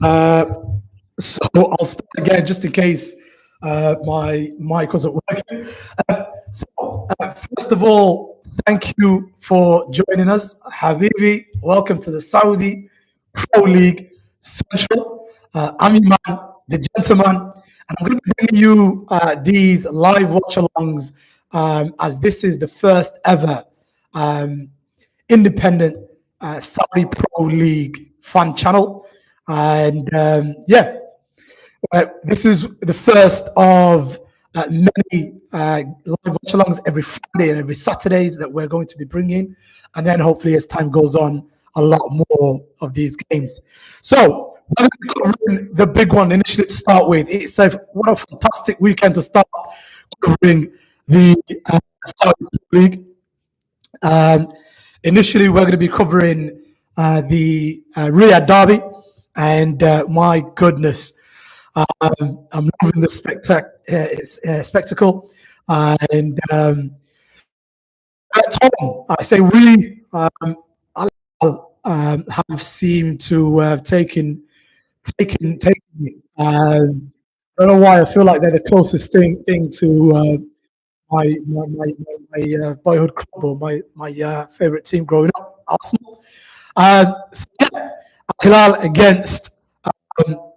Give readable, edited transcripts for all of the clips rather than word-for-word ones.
Uh, so I'll start again just in case my mic wasn't working. First of all, thank you for joining us, Habibi. Welcome to the Saudi Pro League Central. I'm your man, the gentleman, and I'm going to be bringing you these live watch-alongs as this is the first ever um, independent Saudi Pro League fan channel. And this is the first of many live watch-alongs every Friday and every Saturdays that we're going to be bringing. And then hopefully as time goes on, a lot more of these games. So we're going to be covering the big one initially to start with. It's what a fantastic weekend to start covering the Saudi League. Initially, we're going to be covering the Riyadh derby, and my goodness, I'm loving the spectacle. And at home, I say we have seemed to have taken me. I don't know why I feel like they're the closest thing to my boyhood club or my favorite team growing up, Arsenal. So yeah, Hilal against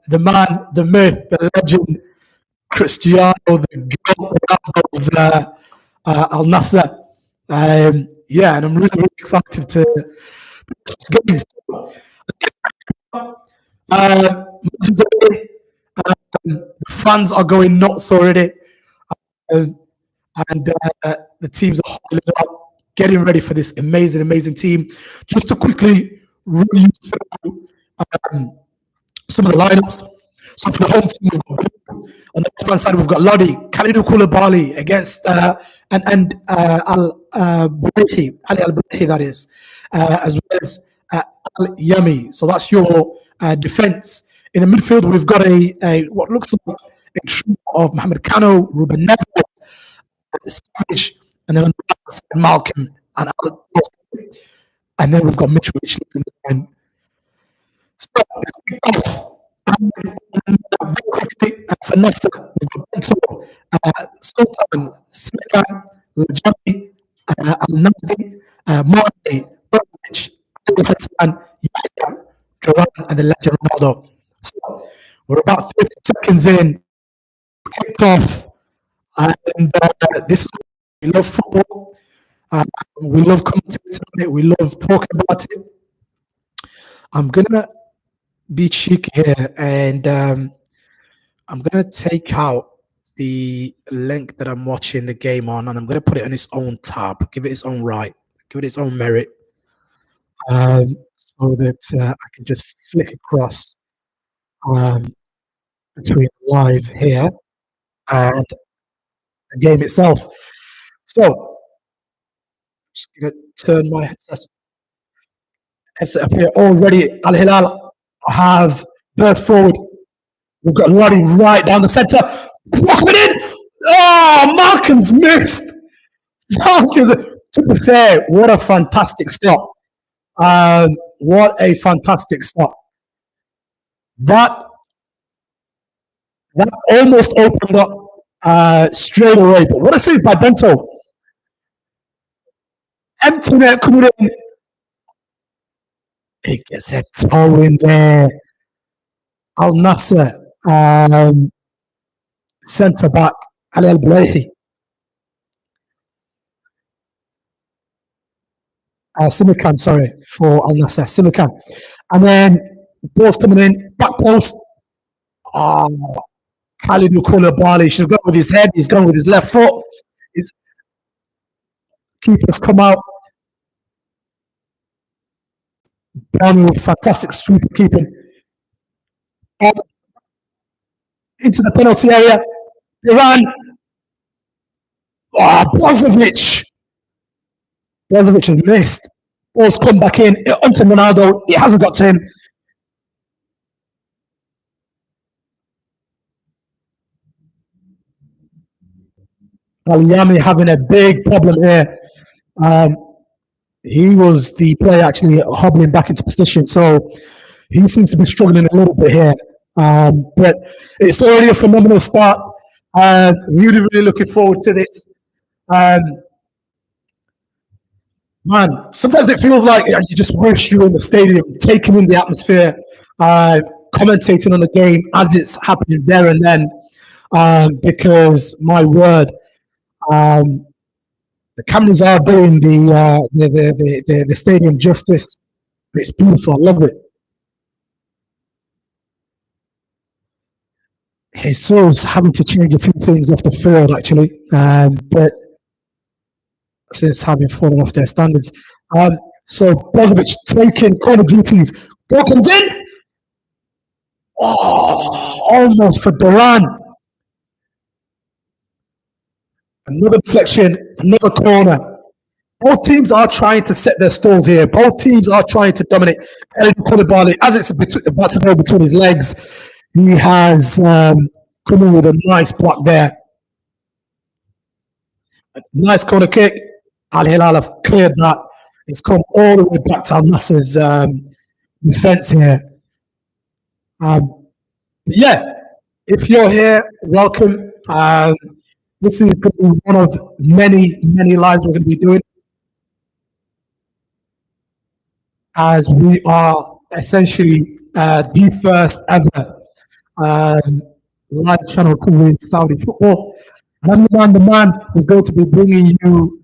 the man, the myth, the legend, Cristiano, the goals, Al Nassr. Yeah, and I'm really, really excited to this game. The fans are going nuts already. And the teams are getting ready for this amazing, amazing team. Just to quickly run you through some of the lineups. So for the home team, we've got on the left-hand side, we've got Lodi, Khalidou Koulibaly against and Al Bulaihi, Ali Al Bulaihi, that is, as well as Al Yami. So that's your defense. In the midfield, we've got a what looks like a trio of Mohamed Kano, Ruben Neves, Savage, and then on the right side, Malcolm and Al. And then we've got Mitch Rich. So let's kick off. Very quickly, for Nassr, we've got Bento, Sultan, Simikan, Lajami, Al-Namdi, Mane, Brozovic, Ali Hassan, Yahya, Duran, and the legend Ronaldo. So we're about 30 seconds in, kicked off, and this is we love football. We love commentating on it. We love talking about it. I'm gonna be cheeky here, and I'm gonna take out the link that I'm watching the game on, and I'm gonna put it on its own tab, give it its own right, give it its own merit, so that I can just flick across between live here and the game itself. So, just gonna turn my headset up here. Already, Al Hilal have burst forward. We've got Lodi right down the centre. Walking in. Oh, Malcolm's missed. Malcolm's, to be fair, what a fantastic stop. What a fantastic stop. That almost opened up straight away. But what a save by Bento. Empty net coming in. He gets a toe in there. Al Nassr, centre back, Ali Al Bulaihi. Simikan, sorry, for Al Nassr, Simikan. And then ball's coming in, back post. Khalidou Koulibaly should have gone with his head. He's gone with his left foot. His keepers come out. Brown with fantastic sweep keeping. Into the penalty area. Iran. Brozovic. Brozovic has missed. Ball's come back in. Onto Ronaldo. It hasn't got to him. Al-Yami having a big problem here. He was the player actually hobbling back into position. So he seems to be struggling a little bit here. But it's already a phenomenal start. Really, really looking forward to this. Um, Man, sometimes it feels like you just wish you were in the stadium, taking in the atmosphere, commentating on the game as it's happening there and then. Because my word, um, the cameras are doing the stadium justice. It's beautiful. I love it. Jesus having to change a few things off the field actually, but since having fallen off their standards. So Brozovic taking corner duties. Ball comes in. Oh, almost for Duran. Another deflection, another corner. Both teams are trying to set their stalls here. Both teams are trying to dominate. El Koulibaly, as it's about to go between his legs, he has come in with a nice block there. A nice corner kick. Al Hilal have cleared that. It's come all the way back to Al Nassr's defense here. Yeah, if you're here, welcome. This is going to be one of many, many lives we're going to be doing, as we are essentially the first ever live channel covering Saudi football. And I'm the man who's going to be bringing you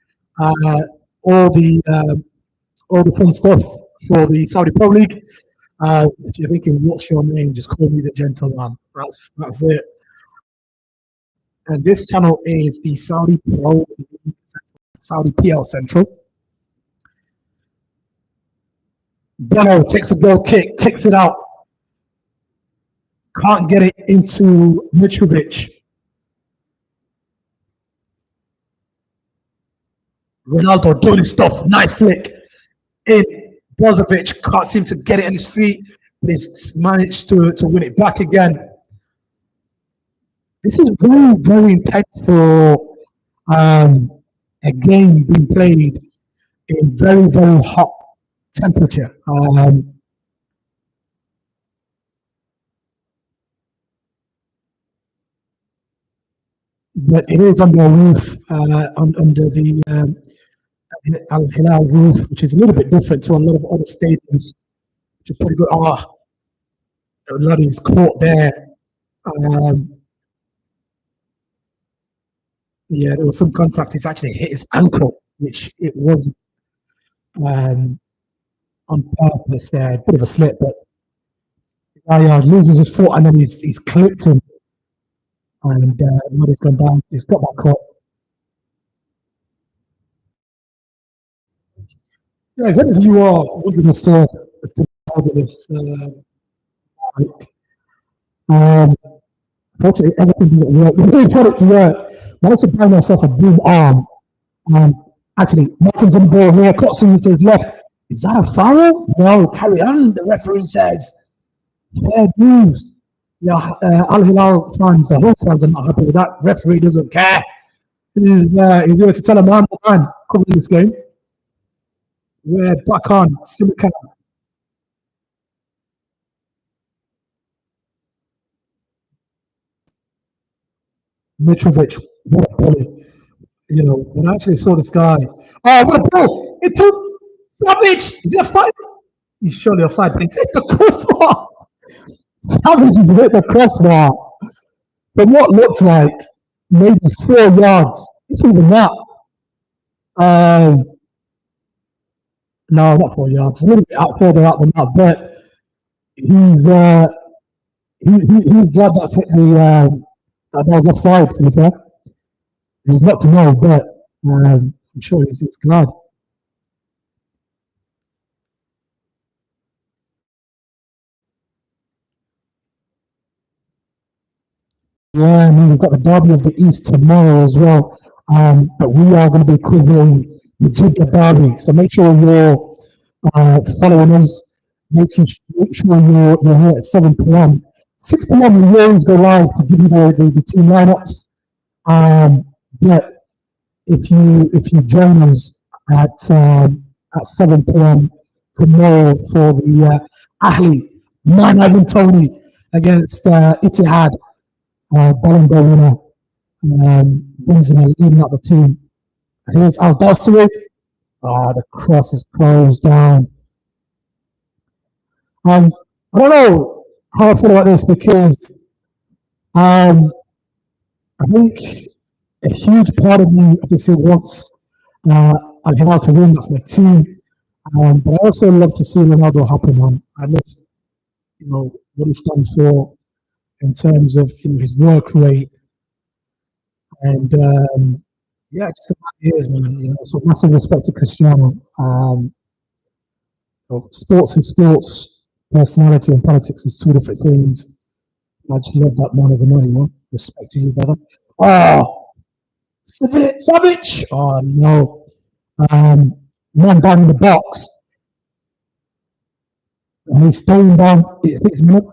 all the fun stuff for the Saudi Pro League. If you're thinking, what's your name? Just call me the gentleman. That's it. And this channel is the Saudi Pro League, Saudi PL Central. Bono takes a goal kick, kicks it out. Can't get it into Mitrovic. Ronaldo doing his stuff. Nice flick. In. Brozovic can't seem to get it on his feet, but he's managed to win it back again. This is very, very intense for a game being played in very, very hot temperature. But it is under a roof, under the Al Hilal roof, which is a little bit different to a lot of other stadiums, which is pretty good. Ah, a lot is caught there. Yeah, there was some contact. It's actually hit his ankle, which it wasn't on purpose there. A bit of a slip, but loses his foot and then he's clipped him. And Muddy's gone down. He's got that cut. Yeah, as if you are wondering as to how this unfortunately, everything doesn't work. We don't want it to work. I also buy myself a boom arm. Actually, Malcolm's on the ball here. Cotson's to his left. Is that a foul? No, carry on. The referee says fair moves. Yeah, Al Hilal fans, the whole fans are not happy with that. Referee doesn't care. He's here to tell a man covering this game. We're back on Silicon. Mitrovic, what a bully. You know, when I actually saw this guy, oh, what a ball! It took Savage. Is he offside? He's surely offside, but he's hit the crossbar. Savage has hit the crossbar from what looks like maybe 4 yards. It's even that. No, not 4 yards. It's a little bit further out than that, but he's glad that's hit the that was offside. To be fair, he's not to know, but I'm sure he's glad. Yeah, I mean, we've got the Derby of the East tomorrow as well. But we are going to be covering the Jeddah Derby. So make sure you're following us. Make sure you're here at 7 p.m. 6 p.m. we always go live to give you the team lineups. But if you join us at 7 p.m. tomorrow for the Ahli Man, Ivan Tony against Etihad, Ballon d'Or winner, Benzema leading up the team. Here's Al Dawsari. The cross is closed down. I don't know how I feel about this because um, I think a huge part of me obviously wants Al Hilal to win. That's my team. But I also love to see Ronaldo happen on. I love, what he stands for in terms of his work rate and yeah, just the man he is, man. So massive respect to Cristiano. Sports and sports, personality and politics is two different things. I just love that man as a man. Respect to you, brother. Oh, Savage. Oh no, um, man down in the box. And he's staying down. I think it's minute.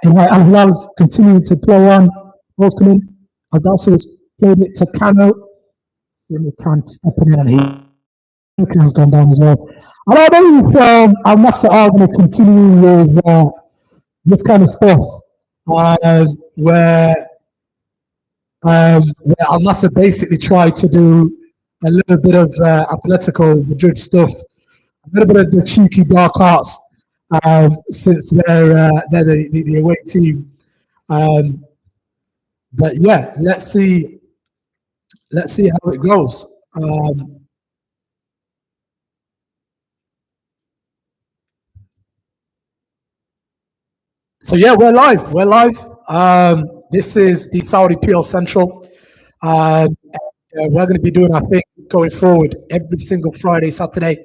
And Al Hilal is continuing to play on. Ball's coming. Al Dawsar has played it to Kano. He can't step in and he has gone down as well. I don't know if Al Nassr are going to continue with this kind of stuff where Al Nassr basically tried to do a little bit of Atletico Madrid stuff, a little bit of the cheeky dark arts since they're the away team. But yeah, let's see how it goes. So yeah, we're live. We're live. This is the Saudi PL Central. We're going to be doing our thing going forward every single Friday, Saturday,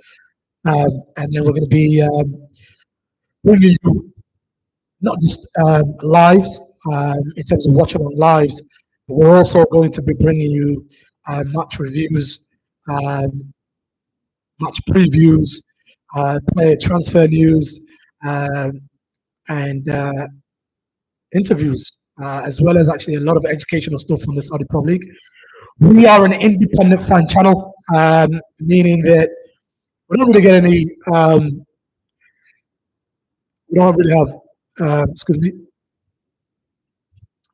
and then we're going to be bringing you not just lives in terms of watching on lives, but we're also going to be bringing you match reviews, match previews, player transfer news, and interviews, as well as actually a lot of educational stuff on the Saudi Pro League. We are an independent fan channel, meaning that we don't really get any. We don't really have. Excuse me.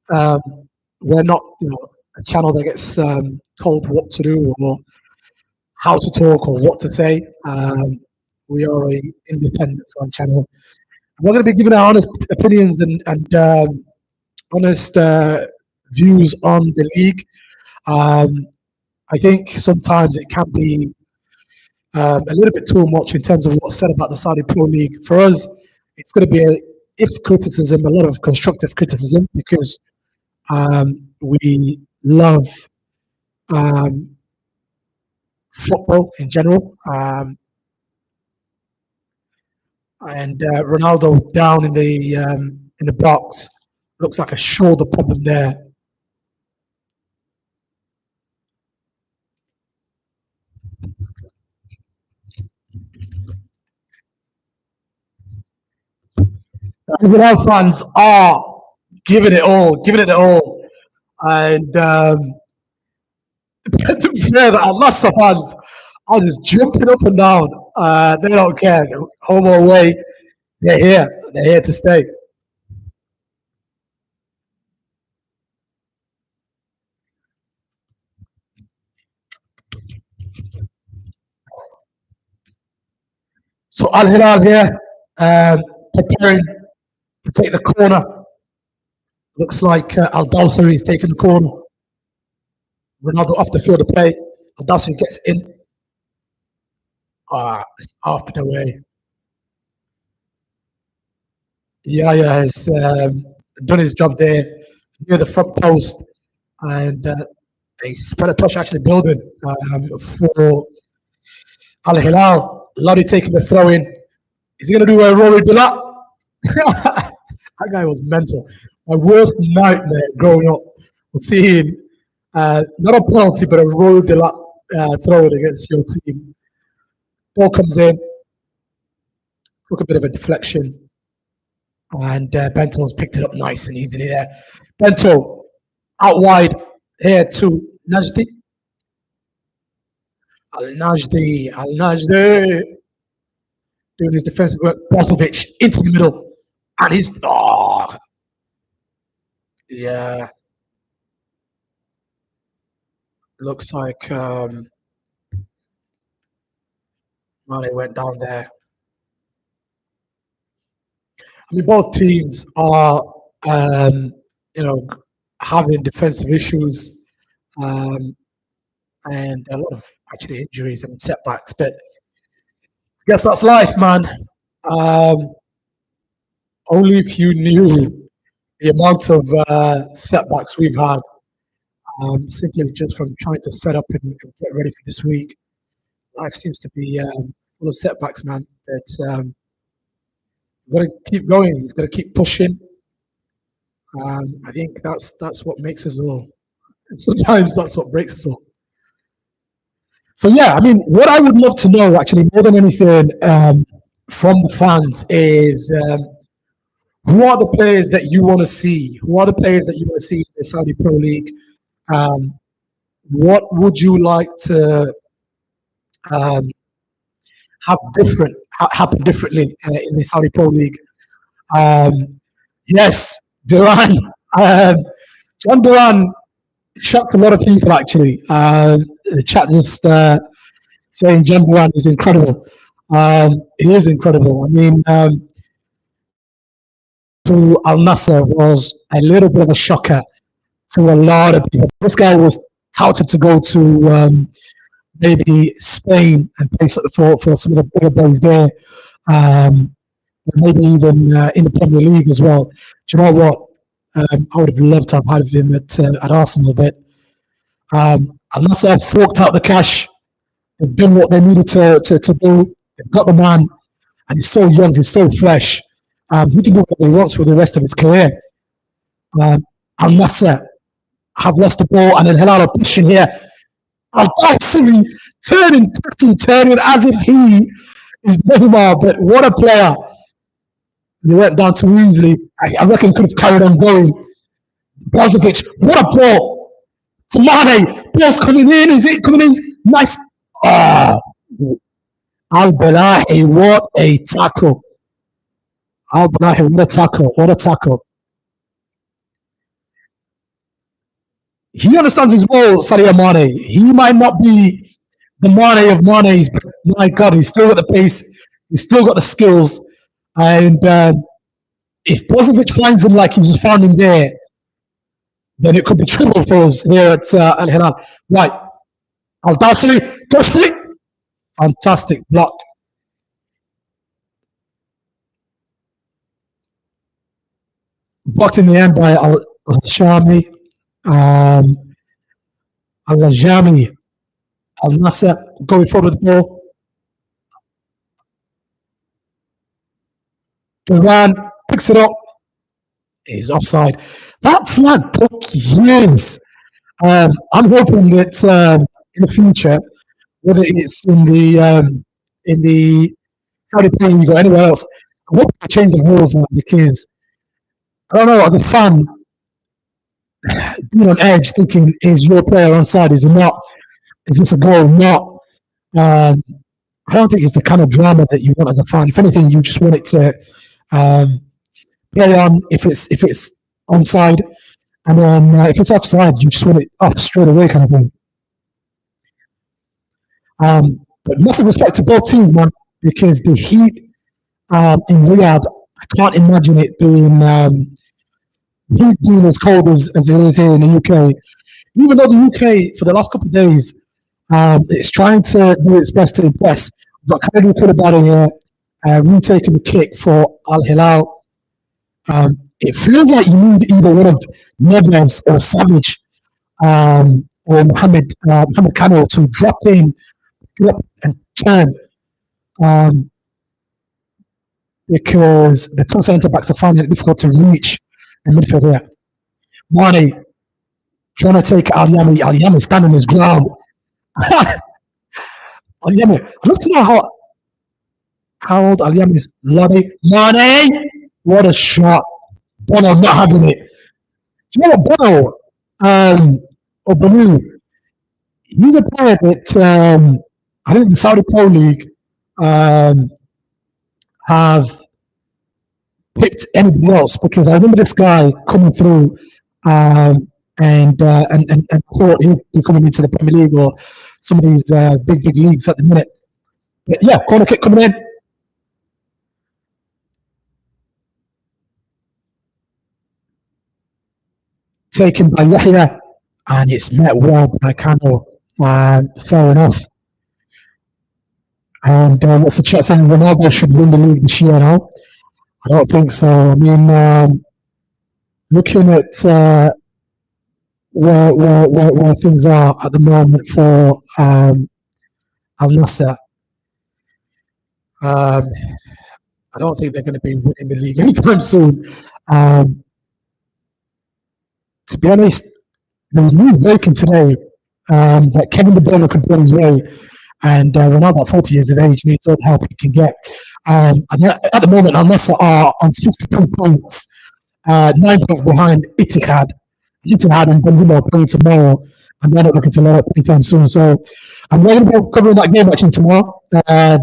Um, we're not, a channel that gets told what to do or how to talk or what to say. We are a independent fan channel. We're going to be giving our honest opinions and honest views on the league. I think sometimes it can be a little bit too much in terms of what's said about the Saudi Pro League. For us, it's going to be if criticism, a lot of constructive criticism, because we love football in general. And Ronaldo down in the box looks like a shoulder problem there. Hilal fans are giving it all, and to be fair, that Nassr fans are just jumping up and down. They don't care, home or away. They're here to stay. So Al Hilal here, preparing to take the corner. Looks like Al Dawsari is taking the corner. Ronaldo off the field of play. Al Dawsari gets in. It's up and away. Yaya has done his job there near the front post, and a spread of pressure actually building for Al Hilal. Lodi taking the throw in. Is he going to do a Rory Bilal? That guy was mental. My worst nightmare growing up was seeing not a penalty, but a Rory Bilal throw it against your team. Ball comes in, took a bit of a deflection, and Bento's picked it up nice and easily there. Bento out wide here to Najdi. Al Najdi doing his defensive work. Brozovic into the middle. And he's yeah, looks like Mane went down there. I mean, both teams are um, you know having defensive issues um, and a lot of actually injuries and setbacks. But I guess that's life, man. Um, only if you knew the amount of setbacks we've had, simply just from trying to set up and get ready for this week. Life seems to be full of setbacks, man. But you've got to keep going. You've got to keep pushing. I think that's what makes us all. Sometimes that's what breaks us all. So yeah, I mean, what I would love to know, actually, more than anything, from the fans is who are the players that you want to see? Who are the players that you want to see in the Saudi Pro League? Um, what would you like to um, have happen differently in the Saudi Pro League? Um, yes, Duran. Um, John Duran shocked a lot of people actually. The chat just saying John Duran is incredible. He is incredible. I mean, to Al Nassr was a little bit of a shocker to a lot of people. This guy was touted to go to maybe Spain and play for some of the bigger boys there. Um, maybe even in the Premier League as well. Do you know what? I would have loved to have had him at Arsenal, but unless they've forked out the cash, they've done what they needed to do. They've got the man, and he's so young, he's so fresh. He can do what he wants for the rest of his career. Al Nassr have lost the ball, and then Hilal are pushing here. Al Bassri turning as if he is Neymar, but what a player. He went down too easily. I reckon he could have carried on going. Brozovic, what a ball. To Mane, ball's coming in. Is it coming in? Nice. Ah, Al Belahi, what a tackle. Al Belahi, what a tackle. What a tackle. He understands his role, Sadio Mane. He might not be the Mane of Mane's, but my God, he's still got the pace. He's still got the skills. And if Brozovic finds him like he's found him there, then it could be trouble for us here at Al Hilal. Right. Al Dawsari, goes for it. Fantastic block. Blocked in the end by Al Shami. Al Jami. Al Nassr going forward with the ball. Duran picks it up. He's offside. That flag took years. I'm hoping that in the future, whether it's in the Saudi Pro League or anywhere else, I hope they change the rules, man, because I don't know, as a fan, being on edge, thinking, is your player onside? Is it not? Is this a goal? Not. Um, I don't think it's the kind of drama that you want as a fan. If anything, you just want it to um, play on if it's onside, and then if it's offside, you just want it off straight away, kind of thing. But massive respect to both teams, man, because the heat in Riyadh, I can't imagine it being as cold as it is here in the UK. Even though the UK, for the last couple of days, it's trying to do its best to impress. But Khalid Koulibaly here, retaking the kick for Al Hilal. It feels like you need either one of Neves or Savage or Mohamed Kano to drop in, get up and turn. Because the two centre backs are finding it difficult to reach in midfield here. Mane trying to take Al Yami. Al Yami standing his ground. Al Yami. I'd love to know how old Al Yami is. Mane. What a shot. Bono not having it. Do you know what Bono or Banu? He's a player that I think the Saudi Pro League have picked anybody else because I remember this guy coming through and thought he'd be coming into the Premier League or some of these big leagues at the minute. But yeah, corner kick coming in, taken by Yahya, and it's met well by Kano. Fair enough. And what's the chat saying? Ronaldo should win the league this year now. I don't think so. I mean, looking at where things are at the moment for Al Nassr, um, I don't think they're going to be winning the league anytime soon. Um, to be honest, there was news breaking today that Kevin De Bruyne could pull his way, and Ronaldo at 40 years of age needs all the help he can get. And at the moment, Al Nassr are on 52 points, 9 points behind Ittihad. Ittihad and Benzema are playing tomorrow, and they're not looking to let up anytime soon. So I'm going to be covering that game actually tomorrow. The Al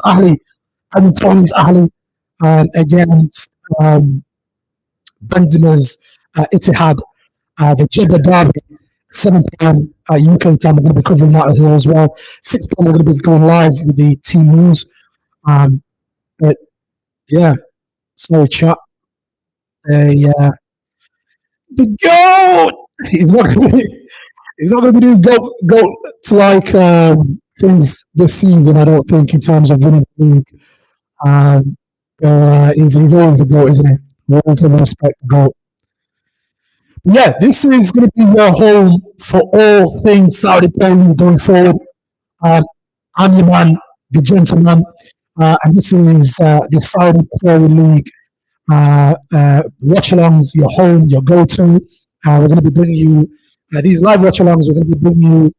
Ahly, Tony's Ahly, against Benzema's Ittihad, the Jeddah Derby, 7 p.m. UK time. I'm going to be covering that here as well. 6 p.m. we're going to be going live with the team news. But yeah, sorry, chat. The goat. He's not going to be doing goat to like things this season. I don't think in terms of winning the league. He's always the goat, isn't he? We always have to respect the goat. Yeah, this is going to be your home for all things Saudi Pro League going forward. I'm your man, the gentleman, and this is the Saudi Pro League watch-alongs, your home, your go-to. We're going to be bringing you these live watch-alongs. We're going to be bringing you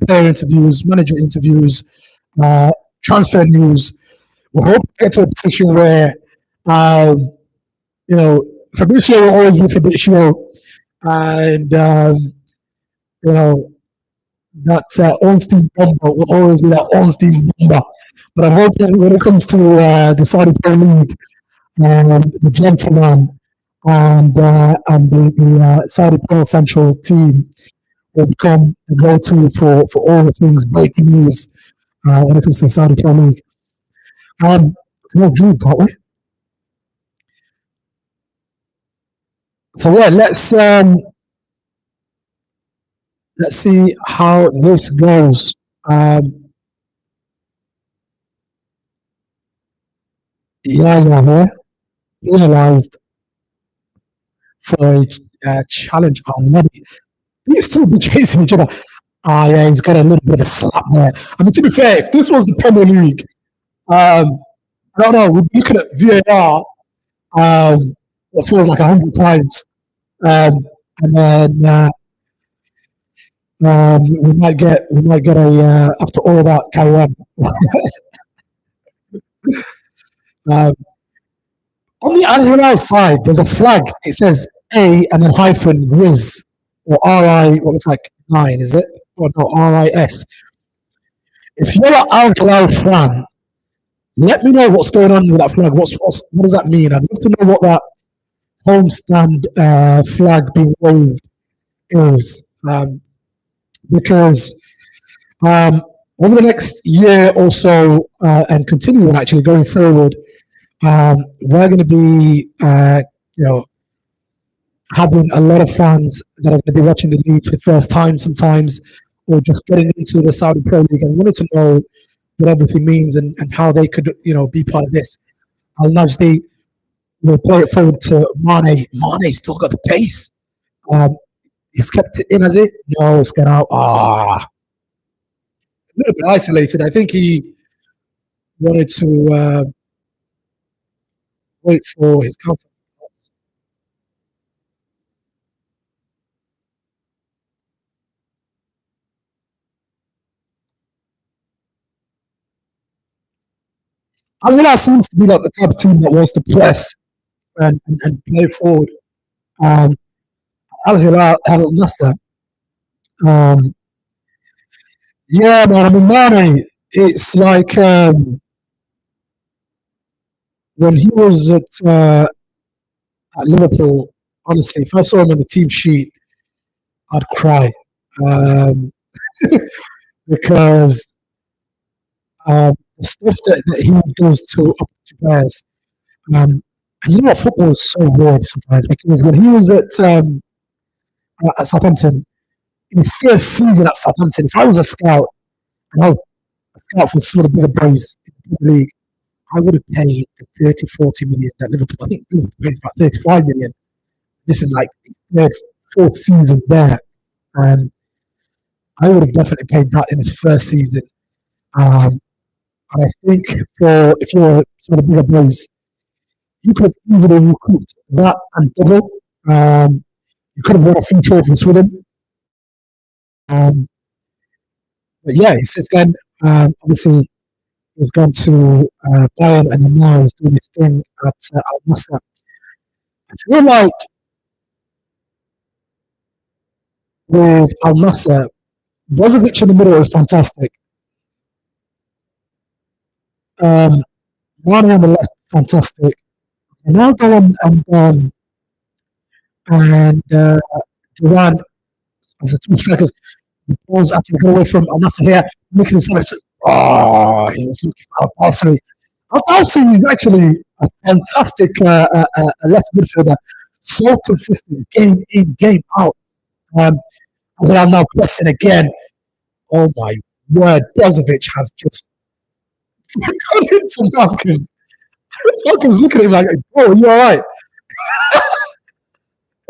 player interviews, manager interviews, transfer news. We hope to get to a position where, Fabrizio will always be Fabrizio, and that Ornstein bomber will always be that Ornstein bomber. But I'm hoping when it comes to the Saudi Pro League, the gentleman and the Saudi Pro Central team will become the go-to for all the things breaking news when it comes to the Saudi Pro League. No, Drew, got we? So yeah, let's see how this goes. Yeah, realized for a challenge already. These two be chasing each other. Yeah, he's got a little bit of a slap there. I mean, to be fair, if this was the Premier League, I don't know, we'd be looking at VAR, it feels like 100 times. And then we might get a after all that carry on. On the Al Hilal side, there's a flag. It says A and then hyphen Riz or RI. What looks like 9? Is it? Or no, RIS. If you're an Al Hilal fan, let me know what's going on with that flag. What does that mean? I'd love to know what that homestand flag being waved is, because over the next year or so, and continuing actually going forward, we're going to be, having a lot of fans that are going to be watching the league for the first time sometimes, or just getting into the Saudi Pro League and wanting to know what everything means and how they could, be part of this. Al Najdi will play it forward to Mane. Mane still got the pace. He's kept it in, has it? No, it's gone out. A little bit isolated. I think he wanted to wait for his counter. Al Hilal seems to be like the type of team that wants to press and play forward. Al Hilal, Al Nassr. Yeah, man. I mean, Mane. It's like when he was at at Liverpool, honestly, if I saw him on the team sheet, I'd cry um, because the stuff that he does to players. And you know what, football is so weird sometimes because when he was at Southampton, in his first season at Southampton, if I was a scout and I was a scout for some of the bigger boys in the Premier League, I would have paid the 30, 40 million that Liverpool, I think Liverpool paid about 35 million. This is like their fourth season there. And I would have definitely paid that in his first season. Um, and I think for if you're some of the bigger boys, you could have easily recouped that and double. You could have won a few trophies with him. Um, but yeah, since then, obviously, he's gone to Bayern and now he's doing his thing at Al Nassr. I feel like with Al Nassr, Brozovic in the middle is fantastic. Um, Mane on the left, fantastic. Ronaldo and Duran as the two strikers. The ball's actually got away from Al Nassr here, making himself. Oh, he was looking for Al Nassr. Al Nassr is actually a fantastic left midfielder. So consistent, game in, game out. And they are now pressing again. Oh my word, Brozovic has just gone into Malcolm. Malcolm's looking at him like, "Oh, you all right?"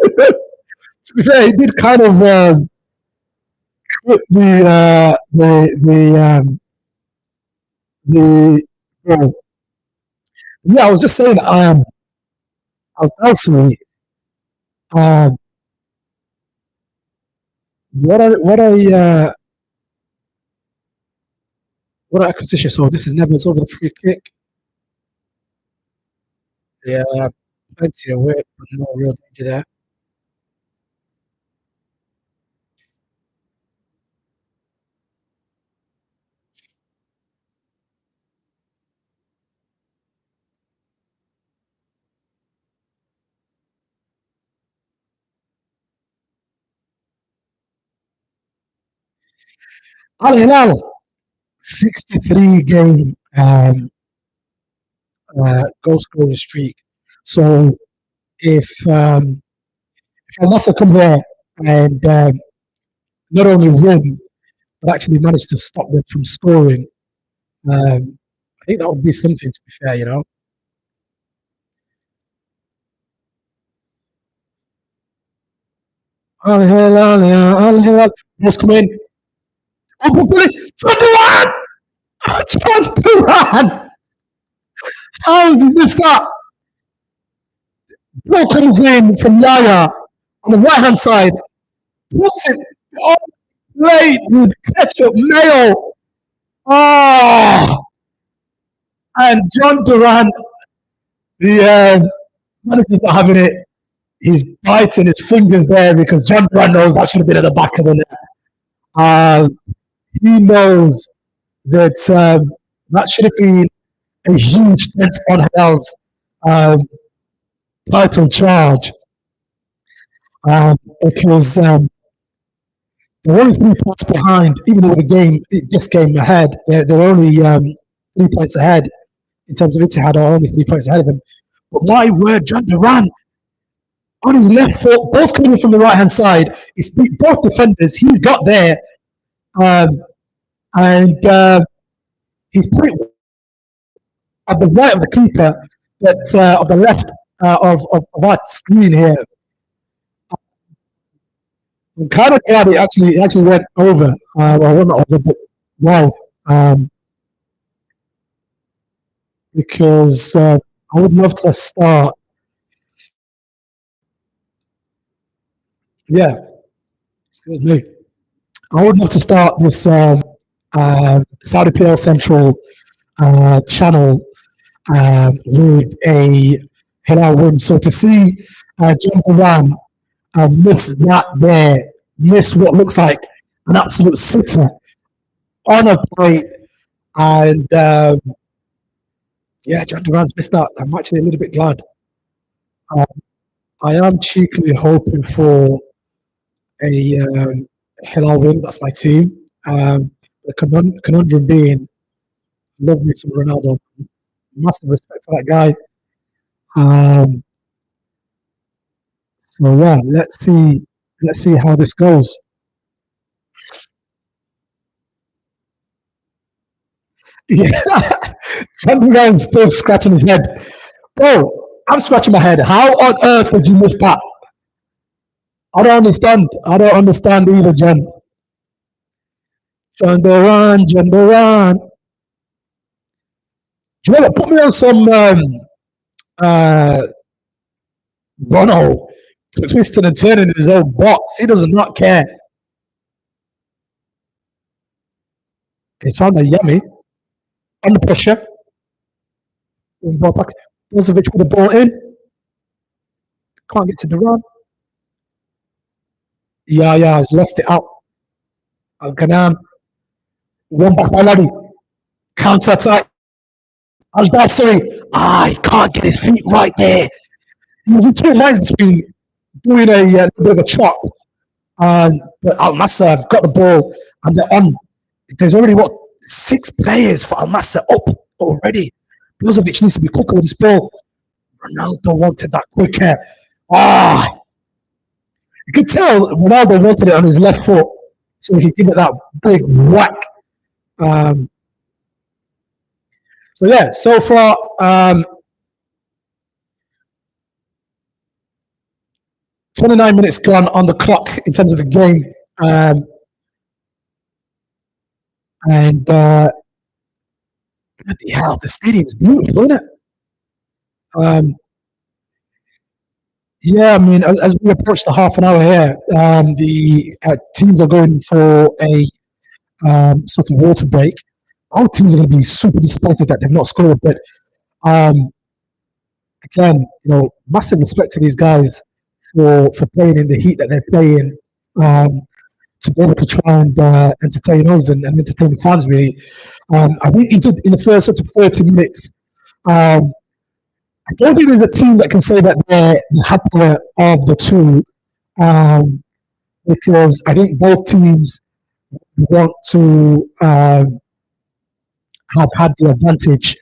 To be fair, he did kind of put the yeah. I was just saying, I was actually um, what I what I what an acquisition. So this is Neville's over the free kick. Yeah, plenty of weight, but no real danger there. Al Hilal 63 game goal scoring streak. So if Al Nassr come here and not only win but actually manage to stop them from scoring, I think that would be something. To be fair, you know. Al Hilal, Al Hilal, must come in. Oh, John Duran! John Duran! How did he miss that? Ball comes in from Yaya on the right hand side. Puts it on plate with ketchup mayo. Oh, and John Duran, the manager's not having it. He's biting his fingers there because John Duran knows that should have been at the back of the net. Uh, he knows that that should have been a huge dent on Hilal's um, title charge because they're only 3 points behind, even though the game, this game ahead, they're only 3 points ahead in terms of Etihad, are only 3 points ahead of him. But my word, John Duran on his left foot, both coming from the right hand side, he's beat both defenders. He's got there, um, and he's put it at the right of the keeper, but of the left of our screen here. I'm kind of glad it actually went over. Well, not over, but wide. Because I would love to start. Yeah, excuse me. I would love to start this Saudi PL Central channel with a Hilal win. So to see John Moran miss that there, miss what looks like an absolute sitter on a plate, and yeah, John Duran's missed that. I'm actually a little bit glad. I am cheekily hoping for a Hilal win. That's my team. The conundrum being, love me some Ronaldo. Massive respect for that guy. Um, so yeah, let's see how this goes. Yeah, John Ryan's still scratching his head. Bro, I'm scratching my head. How on earth did you miss that? I don't understand. I don't understand either, John. John Duran, John Duran. Do you know what? Put me on some uh, Bono twisting and turning in his own box. He does not care. He's found a yummy under pressure. Brozovic with the ball in. Can't get to Duran. Yeah, he's left it out. Al Ghanam. One back by Laddie. Counter attack. Al Dasseri. He can't get his feet right there. He was in two minds between doing a bit of a chop. But Al Nassr have got the ball and they're on. There's already what 6 players for Al Nassr up already. Brozovic needs to be quicker with this ball. Ronaldo wanted that quicker. You could tell Ronaldo wanted it on his left foot, so he could give it that big whack. Um, so yeah, so far 29 minutes gone on the clock in terms of the game, and bloody hell, the stadium's beautiful, isn't it? Um, yeah, I mean, as we approach the half an hour here, the teams are going for a sort of water break. All teams are going to be super disappointed that they've not scored, but um, again, massive respect to these guys for playing in the heat that they're playing, to be able to try and entertain us and entertain the fans. Really, I think in the first sort of 30 minutes, I don't think there's a team that can say that they're the happier of the two, because I think both teams want to have had the advantage.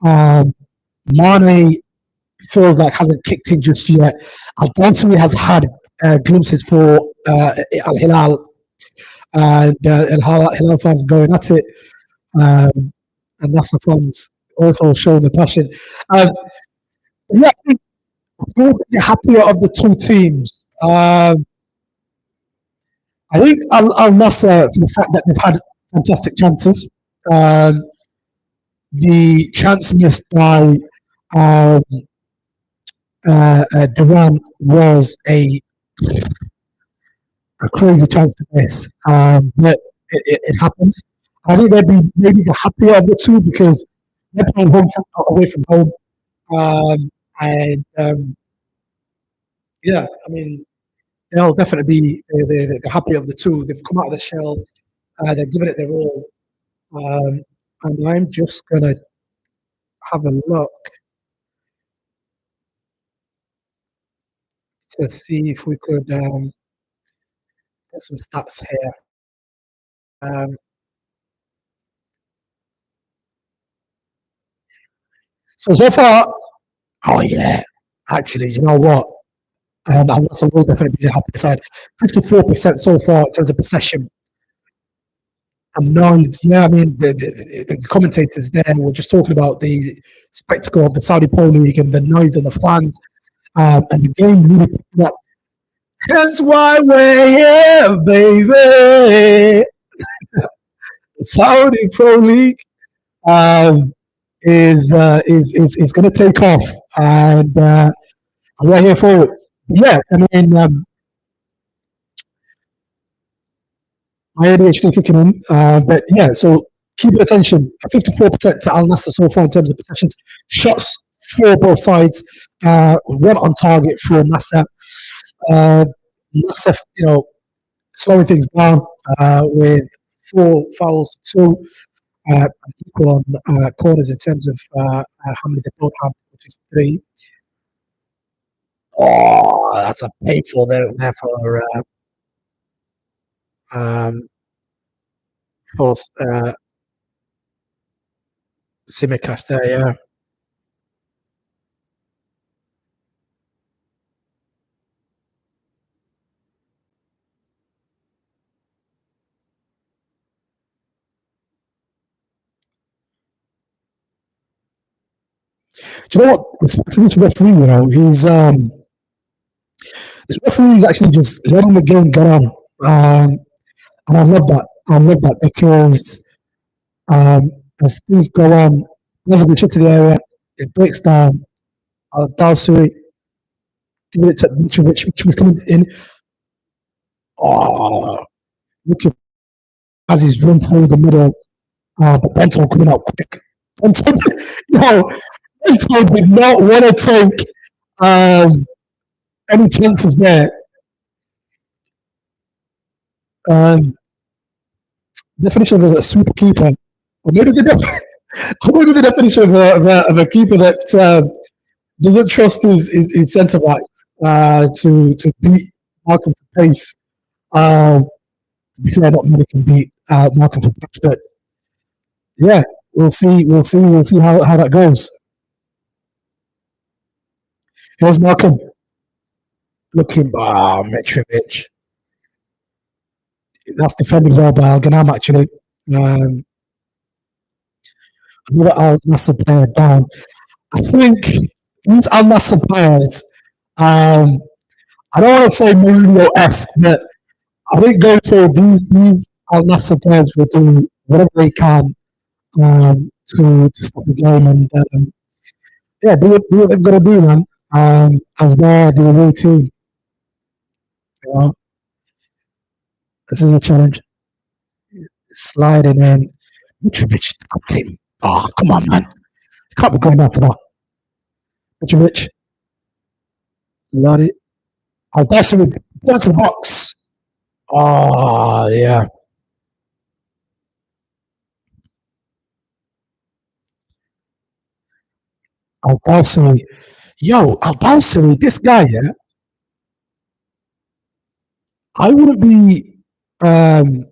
Mane feels like hasn't kicked in just yet. Al has had glimpses for Al Hilal, and Hilal fans going at it, and Nassr fans also showing the passion. Yeah, who would be the happier of the two teams? I think Al Nassr, for the fact that they've had fantastic chances. The chance missed by um, Duran was a crazy chance to miss, but it happens. I think they'd be maybe the happier of the two because they're playing away from home, and yeah, I mean they'll definitely be the happier of the two. They've come out of the shell, they're giving it their all, and I'm just gonna have a look to see if we could get some stats here. So far, oh yeah, actually, you know what? I want some will definitely be the happy side. 54% so far in terms of possession. And noise, yeah, I mean, the commentators there were just talking about the spectacle of the Saudi Pro League and the noise of the fans, and the game really picked up. That's why we're here, baby. The Saudi Pro League um, is going to take off, and we're here for it. Yeah, I mean, my ADHD kicking in. But yeah, so keep attention. 54% to Al Nassr so far in terms of possessions. Shots for both sides. One on target for Nassr. Nassr, slowing things down with 4 fouls, 2 equal on corners in terms of how many they both have, which is 3. Oh, that's a painful there um, for Simicast there, yeah. Do you know what? Respect to this referee, this referee is actually just letting the game get on. Um, and I love that. I love that because um, as things go on, there's a chip to the area, it breaks down. Dalsuri giving it to Mitrovic. Mitrovic coming in. Oh, Mitrovic as he's run through the middle. But Bento coming out quick. Bento, no, Bento did not want to take any chances there. Um, Definition of a sweeper keeper. Or maybe maybe the definition of a keeper that doesn't trust his centre backs to beat Malcolm for pace. To be fair, not many can beat Malcolm for pace, but yeah, we'll see how that goes. Here's Malcolm looking, Mitrovic. That's defended well by Al actually. Um, Another Al Nassr player down. I think these Al Nassr players, um, I don't want to say Mourinho-esque, but I think going forward, these Al Nassr players will do whatever they can to stop the game and yeah, do what they've got to do, man. As they're the away team, you know, this is a challenge. Sliding in, Mitrovic tapped him. Oh, come on, man! You can't be going down for that. Mitrovic, Lodi, I'll dash him back to the box. Oh, yeah. Al Al this guy, yeah, I wouldn't be um,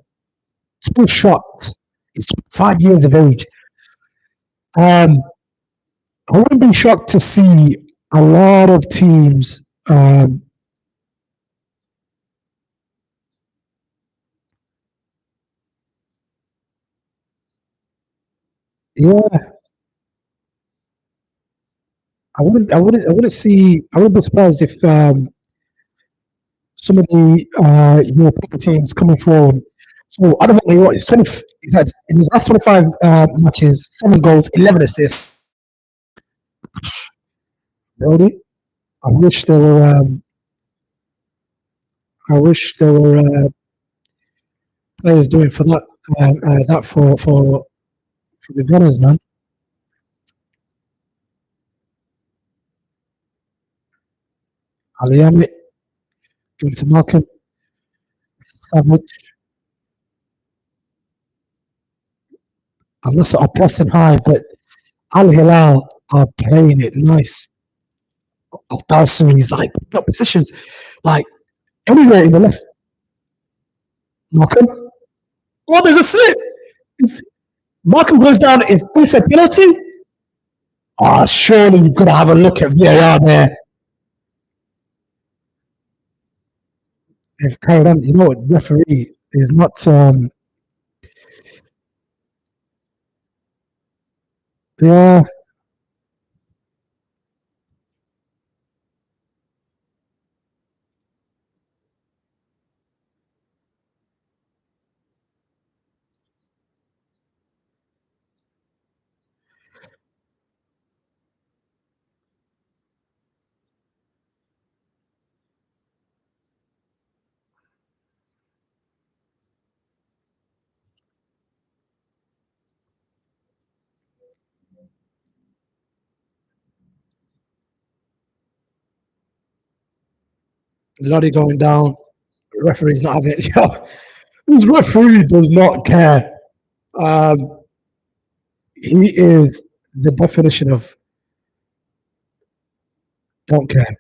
too shocked. He's 5 years of age. Um, I wouldn't be shocked to see a lot of teams. Yeah, I wouldn't see. I wouldn't be surprised if some of the European teams coming forward. So I don't know what it's 20. He's had in his last 25 matches, 7 goals, 11 assists. Brody, I wish there were. I wish there were players doing for that. That for the Gunners, man. Ali Amit, give it to Malcolm. Savage. Unless are pressing high, but Al Hilal are playing it nice. Dawson is like picking up positions like anywhere in the left. Malcolm. Oh, there's a slip. Malcolm goes down. Is this a penalty? Oh, surely you've got to have a look at VAR there. They've carried on. You know what? Referee is not. Yeah, Lottie going down. Referee's not having it. Yo, this referee does not care. Um, he is the definition of don't care.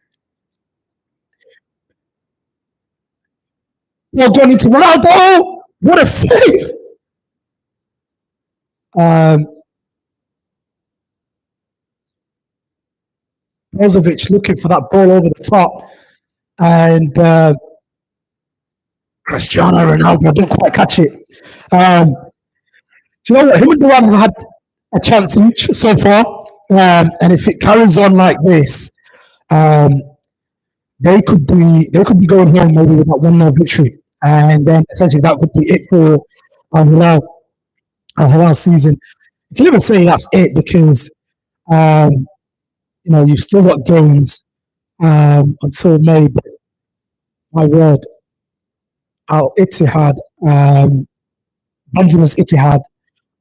Ball going into Ronaldo. What a save! Um, Brozovic looking for that ball over the top, and Cristiano Ronaldo didn't quite catch it. Um, do you know what? Him and Duran have had a chance each so far, and if it carries on like this, um, they could be going home maybe with that 1-0 victory, and then essentially that could be it for Hilal Hilal season. You can even say that's it because um, you've still got games until May. But my word, Al Ittihad, Benzema's Ittihad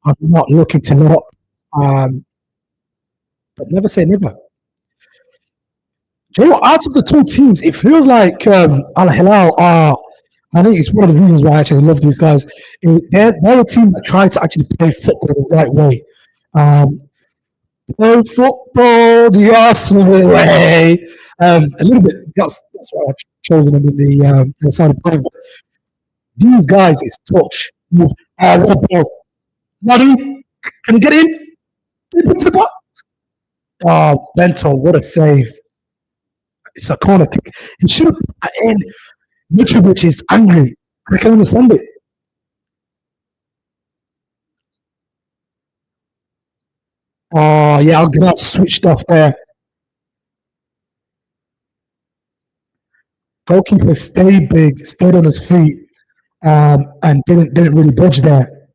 are not looking to let up. Um, but never say never. Do you know what? Out of the two teams, it feels like Al Hilal are. I think it's one of the reasons why I actually love these guys. They're a team that try to actually play football the right way. Um, Play football the Arsenal way. A little bit. That's why I've chosen them in the side of play. But these guys, it's touch, move. What ball? Nadu, can you get in? Can you put the box? Bento, what a save! It's a corner kick. He should have put that in. Mitrovic is angry. I can understand it. Oh yeah, I'm gonna switched off there. Goalkeeper stayed big, stayed on his feet, and didn't really budge there.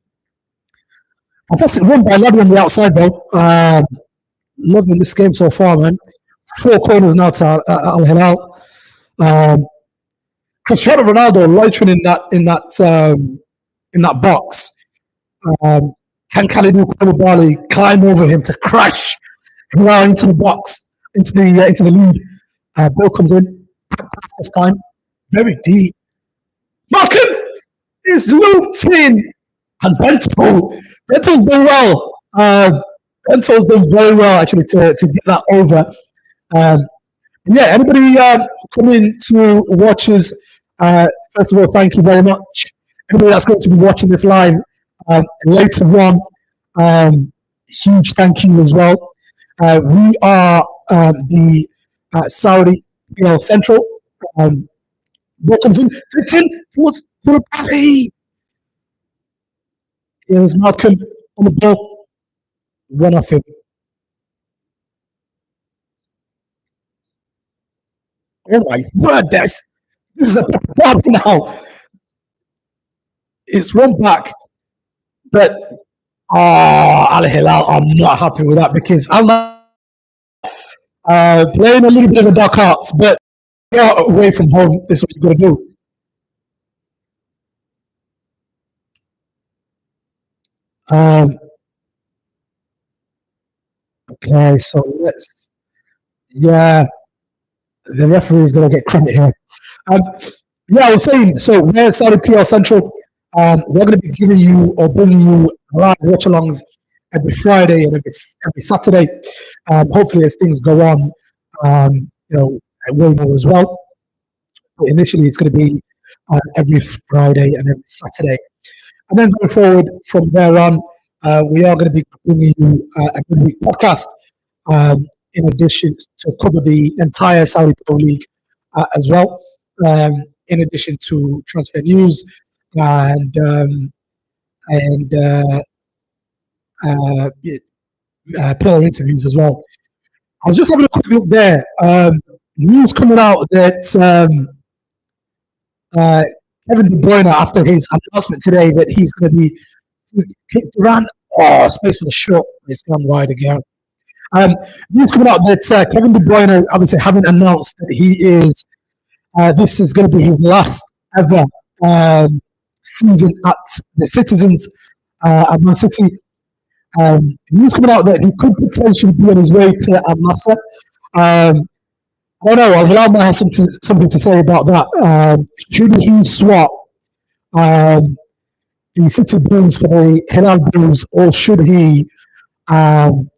Fantastic run by Laddy on the outside though. Loving this game so far, man. 4 corners now to Al Hilal. Um, Cristiano Ronaldo loitering in that box. Um, can Kalidou Koulibaly climb over him to crash Hilal into the box, into the lead? Ball comes in this time, very deep. Malcolm is looped in, and Bento's done well. Bento's done very well actually to get that over. Um, yeah, anybody coming to watch us, first of all, thank you very much. Anybody that's going to be watching this live later on, huge thank you as well. We are the Saudi PL Central. What comes in? Fits in towards Koulibaly. Here's Malcolm on the ball. Run off him. Oh my word, this is a problem now. It's run back, but Al Hilal, I'm not happy with that because I'm playing a little bit of a dark arts, but away from home, this is what you got to do. Um, okay, so yeah, the referee is going to get credit here. Um, yeah, I was saying, so we're Saudi PL Central. We're going to be giving you or bringing you live watch alongs every Friday and every Saturday. Hopefully, as things go on, at Wilmore as well. But initially, it's going to be every Friday and every Saturday. And then going forward from there on, we are going to be bringing you a midweek podcast in addition to cover the entire Saudi Pro League as well, in addition to transfer news and and player interviews as well. I was just having a quick look there. News coming out that Kevin De Bruyne, after his announcement today that he's going to be kicked around, space for the shot, it's gone wide again. News coming out that Kevin De Bruyne, obviously, having announced that he is, this is going to be his last ever season at the Citizens at Man City. News coming out that he could potentially be on his way to Al Nassr. I don't know. Al Hilal might have something to say about that. Should he swap the City Blues for the Hilal Blues, or um,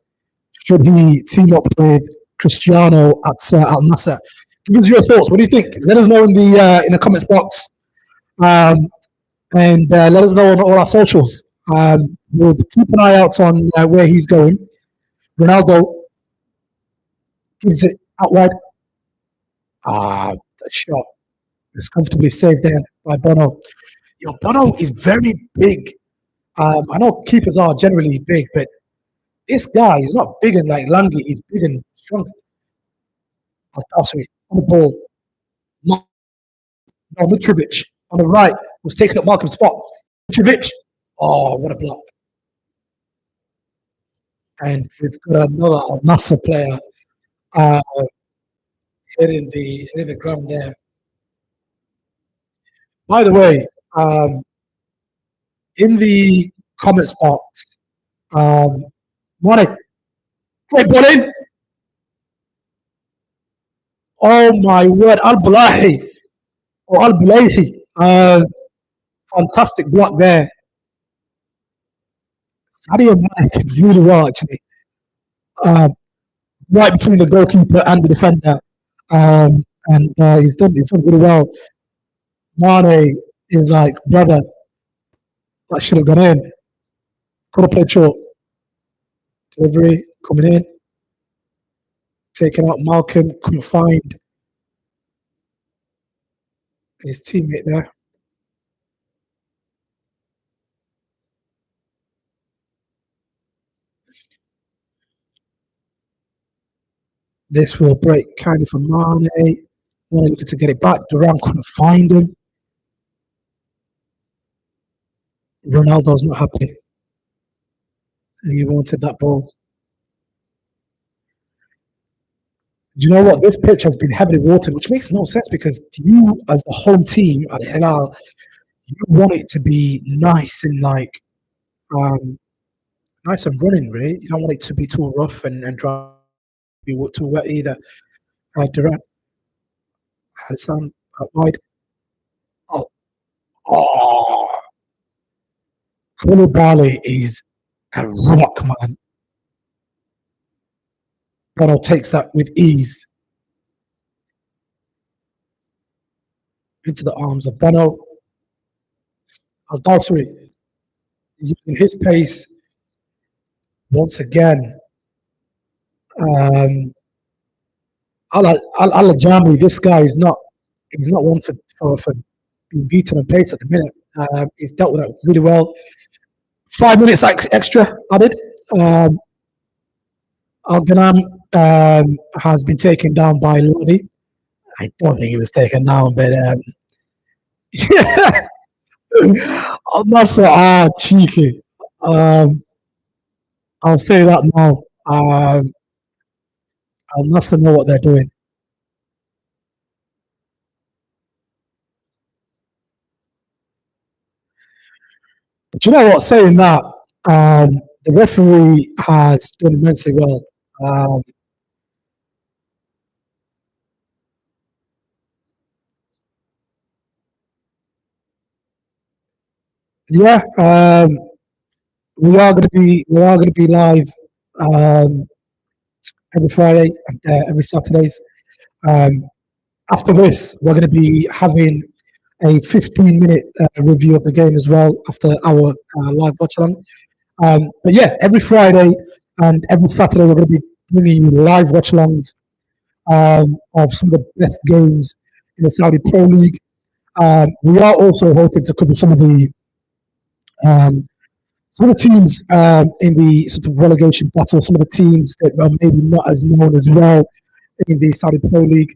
should he team up with Cristiano at Al Nassr? Give us your thoughts. What do you think? Let us know in the comments box Um, and let us know on all our socials. We'll keep an eye out on where he's going. Ronaldo gives it out wide. The shot is comfortably saved there by Bono. Bono is very big. I know keepers are generally big, but this guy is not big and like lanky. He's big and strong. Oh, sorry, on the ball. No, Mitrovic on the right was taking up Malcolm's spot. Mitrovic. Oh, what a block. And we've got another Nassr player uh, hitting the ground there. By the way, in the comments box, Monik, great ball in. Oh my word, Al Bulahi or Al Bulahi. Fantastic block there. Sadio Mane did really well actually. Um, right between the goalkeeper and the defender. And he's done really well. Mane is like, brother, that should have gone in. Could have played short. Delivery coming in. Taking out Malcolm. Couldn't find his teammate there. This will break kind of for Mane. Mane looking to get it back. Duran couldn't find him. Ronaldo's not happy. He wanted that ball. Do you know what? This pitch has been heavily watered, which makes no sense because you, as the home team at Hilal, you want it to be nice and like nice and running, really. You don't want it to be too rough and dry, be too wet either. Durant, Hassan, out wide. Oh, oh, Koulibaly is a rock, man. Bono takes that with ease into the arms of Bono. Al Dawsari using his pace once again. Al Jami, this guy is not. He's not one for being beaten on pace at the minute. He's dealt with that really well. 5 minutes extra added. Al Ghanam has been taken down by Lodi. I don't think he was taken down, but yeah, I'm not so cheeky. I'll say that now. I'll not so know what they're doing. But you know what? Saying that, the referee has done immensely well. Um, yeah, we are going to be live um, every Friday and every Saturdays. Um, After this, we're going to be having a 15-minute review of the game as well after our live watch along. But yeah, every Friday and every Saturday, we're going to be bringing you live watch alongs of some of the best games in the Saudi Pro League. We are also hoping to cover um, some of the teams in the sort of relegation battle, some of the teams that are maybe not as known as well in the Saudi Pro League.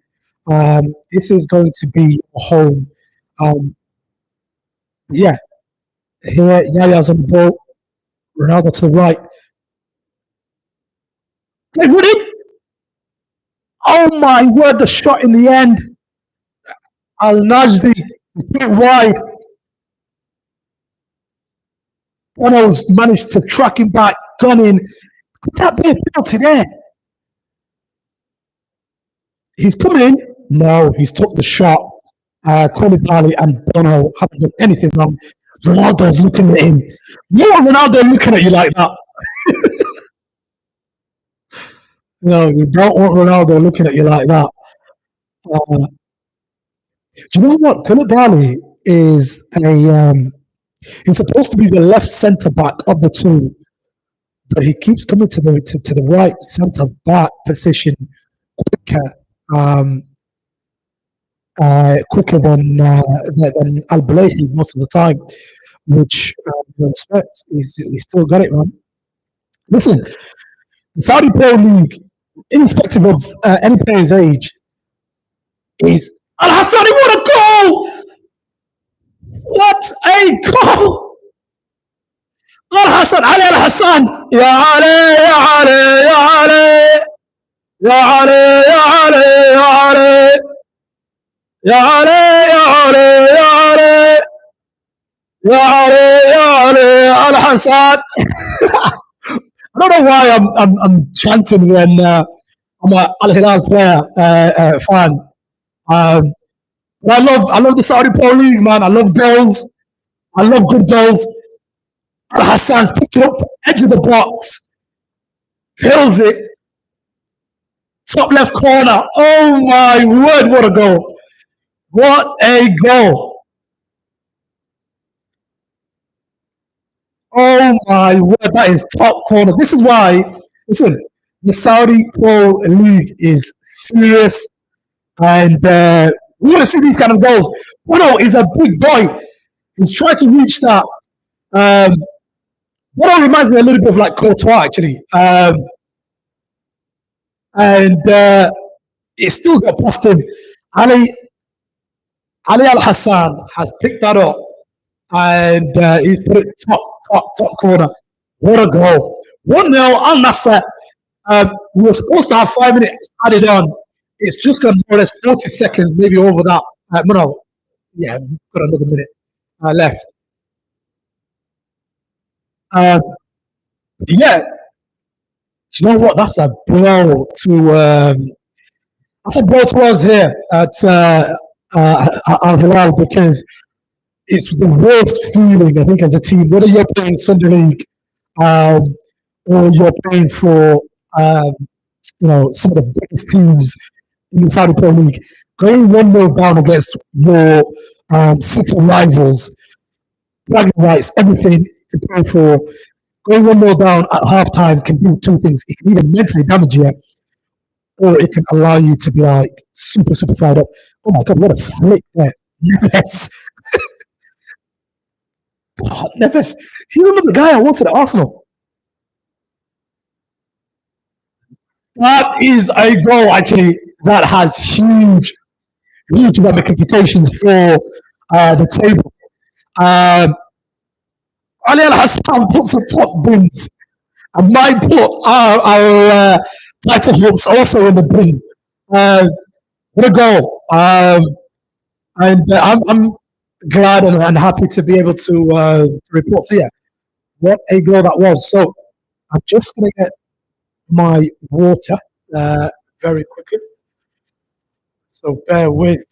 This is going to be a home. Um, yeah, here Yaya's on the ball, Ronaldo to the right. They would him. Oh my word! The shot in the end. Al Najdi bit wide. Bono's managed to track him back, gone in. Could that be a penalty there? He's coming in. No, he's took the shot. Koulibaly and Bono haven't done anything wrong. Ronaldo's looking at him. What Ronaldo looking at you like that? No, you don't want Ronaldo looking at you like that. Do you know what? Koulibaly is he's supposed to be the left centre back of the two, but he keeps coming to the right centre back position quicker, um, quicker than Al Bulahi most of the time, which respect. He's still got it, man. Listen, the Saudi Pro League, irrespective of any player's age, is Al Hassani. What a goal! What a goal! Al Hassan, Ali Al Hassan. Ya Ali, Ya Ali, Ya Ali, Ya Ali, Ya Ali, Ya Ali. يا علي يا علي يا علي يا علي يا علي الحسن. I don't know why I'm chanting when I'm a Al Hilal player fan. Um, but I love the Saudi Pro League, man. I love goals. I love good goals. Al Hassan's picked it up, edge of the box, kills it, top left corner. Oh my word, what a goal! What a goal! Oh my word, that is top corner. This is why, listen, the Saudi Pro League is serious, and we want to see these kind of goals. Bono is a big boy. He's trying to reach that. Um, Bono reminds me a little bit of like Courtois, actually. And it still got past him. Ali, Ali Al Hassan has picked that up, and he's put it top corner. What a goal. 1-0 Al Nassr. We were supposed to have 5 minutes added on. It's just got more or less 40 seconds, maybe over that. No, yeah, we've got another minute left. Um, yeah, you know what? That's a blow to that's a blow to us here at Al Hilal, because it's the worst feeling, I think, as a team, whether you're playing Sunday League um, or you're playing for um, some of the biggest teams in the Saudi Pro League. Going 1-0 down against your city rivals, bragging rights, everything to play for. Going 1-0 down at halftime can do two things. It can either mentally damage you, or it can allow you to be like super fired up. Oh my God, what a flick there. Neves. Oh, Neves. He's another guy I wanted at Arsenal. That is a goal, actually, that has huge ramifications for the table. Ali Al Hassan puts the top bins, and might put our title hopes also in the bin. What a goal! And I'm glad and happy to be able to report. So yeah, what a goal that was. So I'm just going to get my water very quickly. So bear with.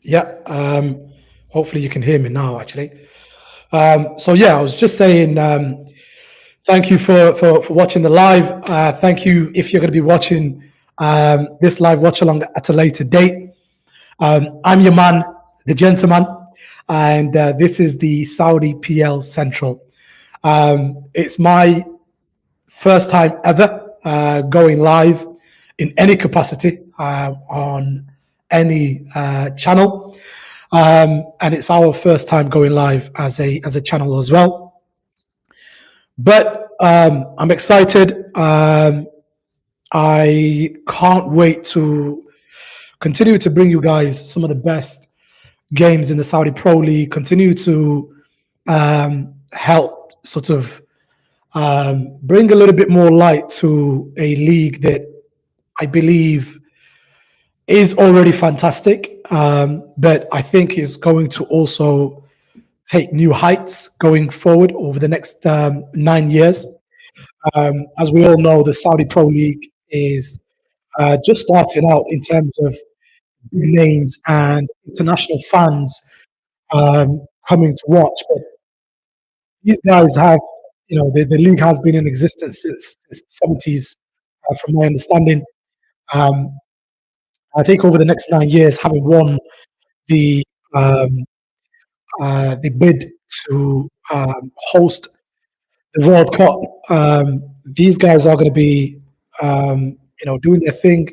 Yeah. Hopefully you can hear me now, actually. So yeah, I was just saying, thank you for watching the live. Thank you if you're going to be watching this live watch along at a later date. I'm your man, the gentleman, and this is the Saudi PL Central. It's my first time ever going live in any capacity on any channel, and it's our first time going live as a channel as well. But I'm excited. I can't wait to continue to bring you guys some of the best games in the Saudi Pro League. Continue to help sort of bring a little bit more light to a league that I believe is already fantastic, but I think is going to also take new heights going forward over the next 9 years. As we all know, the Saudi Pro League is just starting out in terms of big names and international fans coming to watch. But these guys have, the league has been in existence since the 70s, from my understanding. Um, I think over the next 9 years, having won the um, the bid to host the World Cup, these guys are going to be, doing their thing.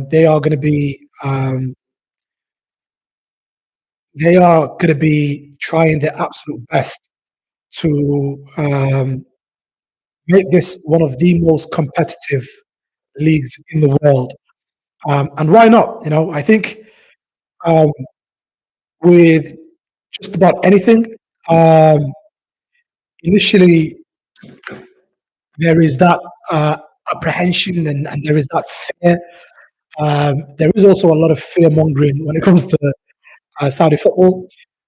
They are going to be, trying their absolute best to make this one of the most competitive leagues in the world. And why not? I think um, with just about anything, um, initially there is that apprehension and there is that fear. There is also a lot of fear mongering when it comes to Saudi football.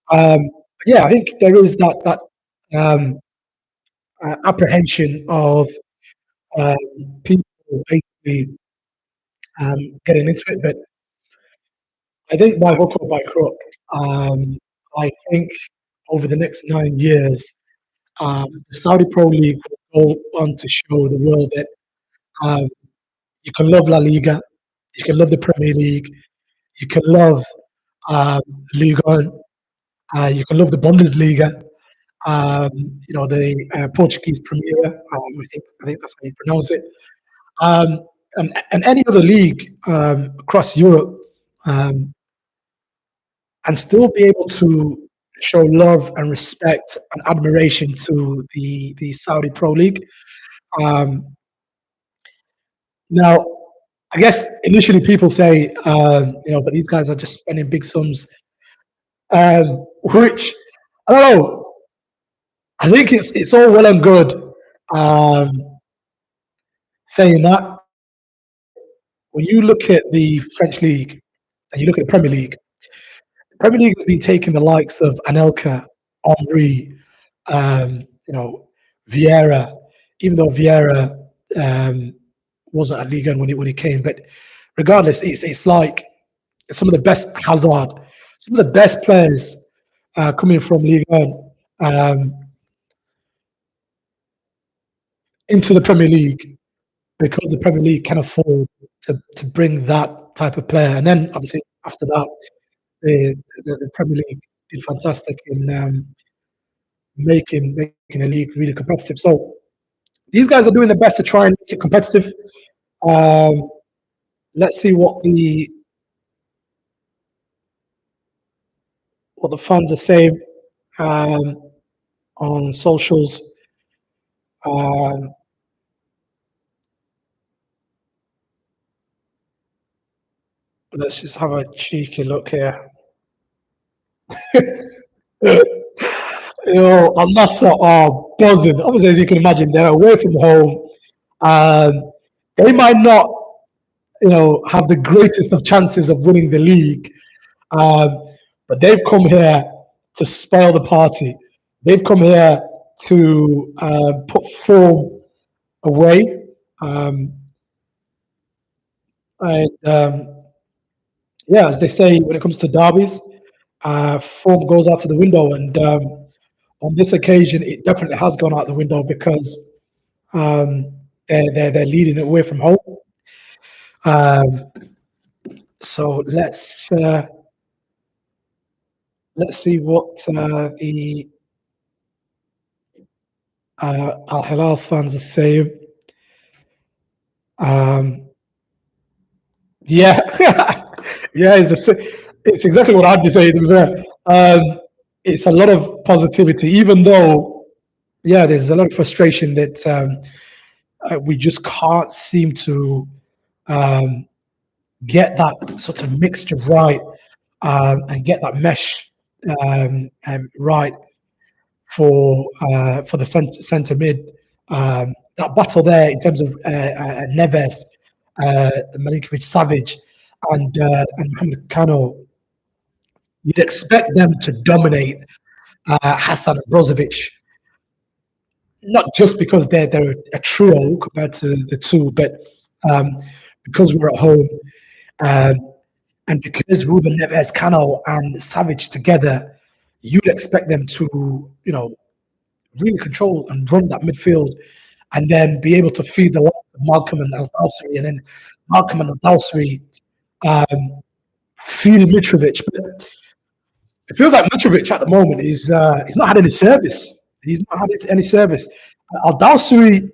But yeah, I think there is that um, apprehension of um, people basically getting into it. But I think by hook or by crook, I think over the next 9 years, the Saudi Pro League will go on to show the world that um, you can love La Liga, you can love the Premier League, you can love um, Liga, you can love the Bundesliga, um, the Portuguese Premier. I think that's how you pronounce it. Um, and any other league across Europe, um, and still be able to show love and respect and admiration to the Saudi Pro League. Um, Now, I guess initially people say, but these guys are just spending big sums, which I don't know. I think it's all well and good um, saying that. When you look at the French league and you look at the Premier League has been taking the likes of Anelka, Henry, you know, Vieira, even though Vieira wasn't at Liga when he came, but regardless, it's like some of the best Hazard, some of the best players coming from Ligue 1 into the Premier League because the Premier League can afford to bring that type of player. And then obviously after that, the Premier League did fantastic in making the league really competitive. So these guys are doing their best to try and make it competitive. Um, let's see what the fans are saying um, on socials. Um, let's just have a cheeky look here. Al Nassr are buzzing. Obviously, as you can imagine, they're away from home. Um, they might not, have the greatest of chances of winning the league, um, but they've come here to spoil the party. They've come here to put form away, and yeah, as they say, when it comes to derbies, form goes out to the window, and on this occasion, it definitely has gone out the window because um, they're leading it away from home. Um, so let's see what the Al Hilal fans are saying. Um, yeah, yeah, it's exactly what I'd be saying. To be fair. It's a lot of positivity, even though yeah, there's a lot of frustration that we just can't seem to um, get that sort of mixture right and get that mesh right for the centre mid. That battle there in terms of Neves, Milinkovic, Savage, and Mohamed Kano, you'd expect them to dominate Hassan and Brozovic, not just because they're a trio compared to the two, but um, because we're at home. Um, and because Ruben Neves, Cano, and Savage together, you'd expect them to, really control and run that midfield, and then be able to feed the likes of Malcolm and Al Dawsari, and then Malcolm and Al Dawsari feed Mitrovic. But it feels like Mitrovic at the moment is he's not had any service. He's not had any service. Al Dawsari,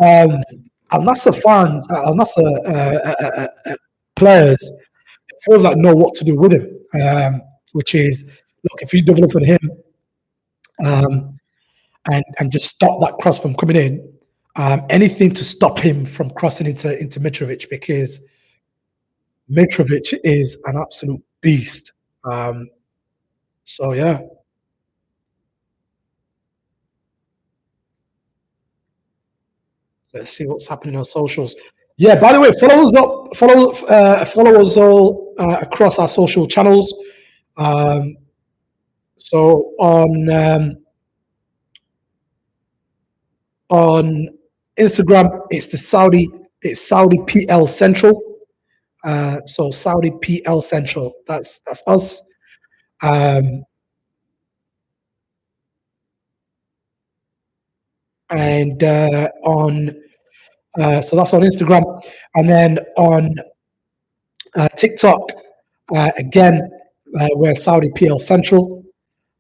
um, Al Nassr fans, Al Nassr players, it feels like know what to do with him. Which is, look, if you double up on him um, and just stop that cross from coming in, anything to stop him from crossing into Mitrovic, because Mitrovic is an absolute beast. Um, so yeah, let's see what's happening on socials. Yeah, by the way, follow us all across our social channels. Um, so on Instagram, it's Saudi PL Central. So Saudi PL Central. That's us. Um, and on so that's on Instagram, and then on TikTok, again, we're Saudi PL Central.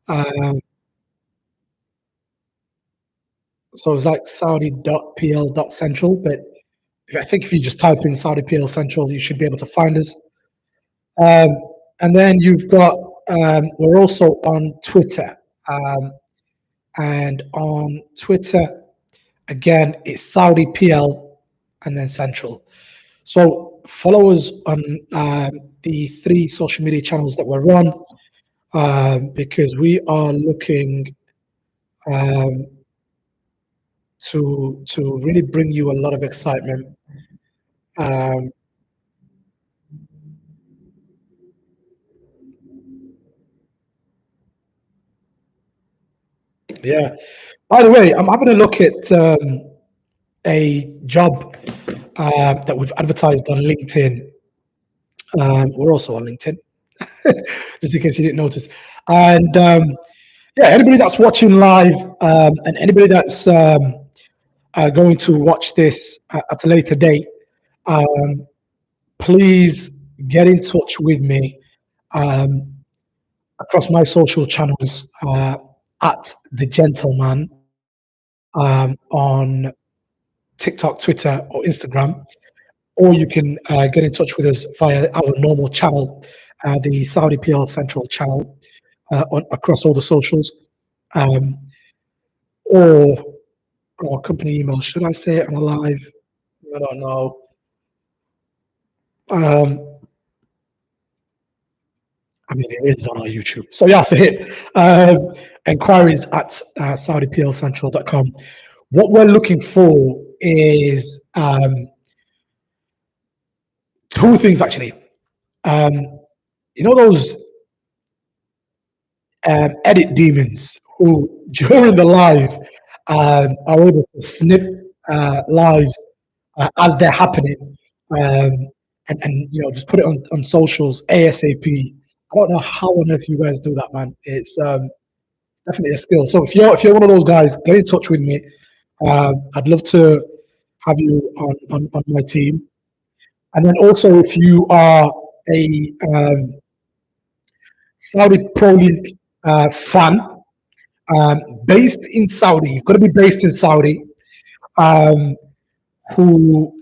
Um, so it's like Saudi.pl.central, but I think if you just type in Saudi PL Central, you should be able to find us. Um, and then you've got, we're also on Twitter. Um, and on Twitter, again, it's Saudi PL and then Central. So follow us on the three social media channels that we're on, because we are looking um, to really bring you a lot of excitement. Um, yeah. By the way, I'm having a look at a job that we've advertised on LinkedIn. We're also on LinkedIn, just in case you didn't notice. And yeah, anybody that's watching live and anybody that's going to watch this at a later date, um, please get in touch with me um, across my social channels at the gentleman on TikTok, Twitter, or Instagram, or you can get in touch with us via our normal channel, the Saudi PL Central channel, across all the socials, um, or or company email. Should I say it on a live? I don't know. Um, I mean, it is on our YouTube. So yeah, so hit inquiries at SaudiPLCentral.com. What we're looking for is two things actually. Um, you know those edit demons who during the live are able to snip lives as they're happening, um, and just put it on socials ASAP. I don't know how on earth you guys do that, man. It's definitely a skill. So if you're one of those guys, get in touch with me. I'd love to have you on my team. And then also, if you are a Saudi Pro League fan based in Saudi, you've got to be based in Saudi, um, who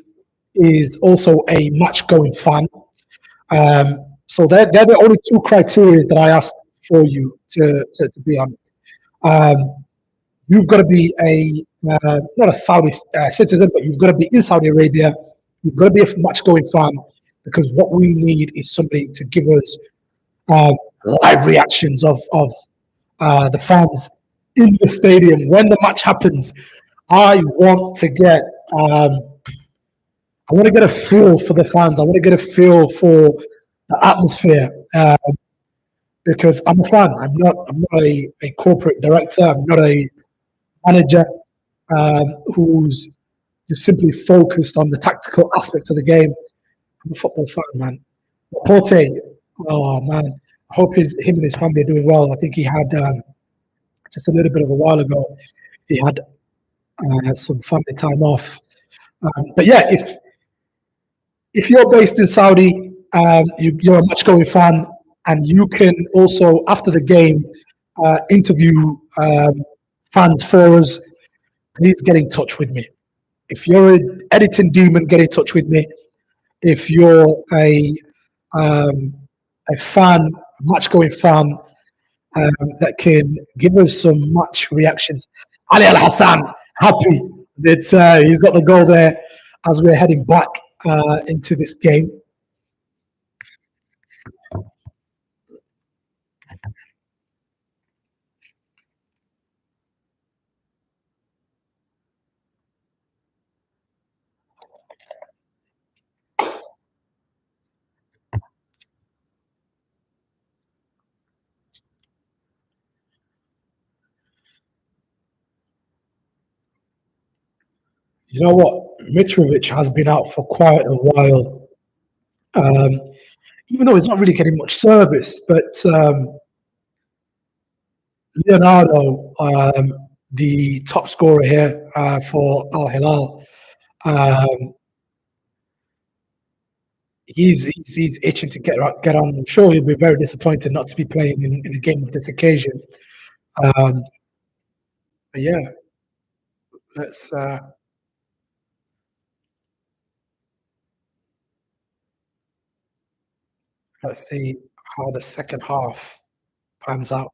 is also a match going fan. So they're the only two criteria that I ask for you to be on. Um, you've got to be not a Saudi citizen, but you've got to be in Saudi Arabia. You've got to be a match going fan because what we need is somebody to give us uh, live reactions of the fans in the stadium when the match happens. I want to get um, I want to get a feel for the fans. I want to get a feel for the atmosphere because I'm a fan. I'm not a corporate director. I'm not a manager who's just simply focused on the tactical aspect of the game. I'm a football fan, man. Porte, oh man, I hope him and his family are doing well. I think he had just a little bit of a while ago. He had some family time off. But yeah, if you're based in Saudi, you're a match going fan, and you can also after the game interview fans for us. Please get in touch with me. If you're an editing demon, get in touch with me. If you're um, a fan, a match going fan that can give us some match reactions. Ali Al Hassan, happy that he's got the goal there as we're heading back into this game. You know what? Mitrovic has been out for quite a while, um, even though he's not really getting much service. But Leonardo, the top scorer here for Al Hilal, um, he's itching to get on. I'm sure he'll be very disappointed not to be playing in a game of this occasion. Um, but yeah, let's uh, let's see how the second half pans out.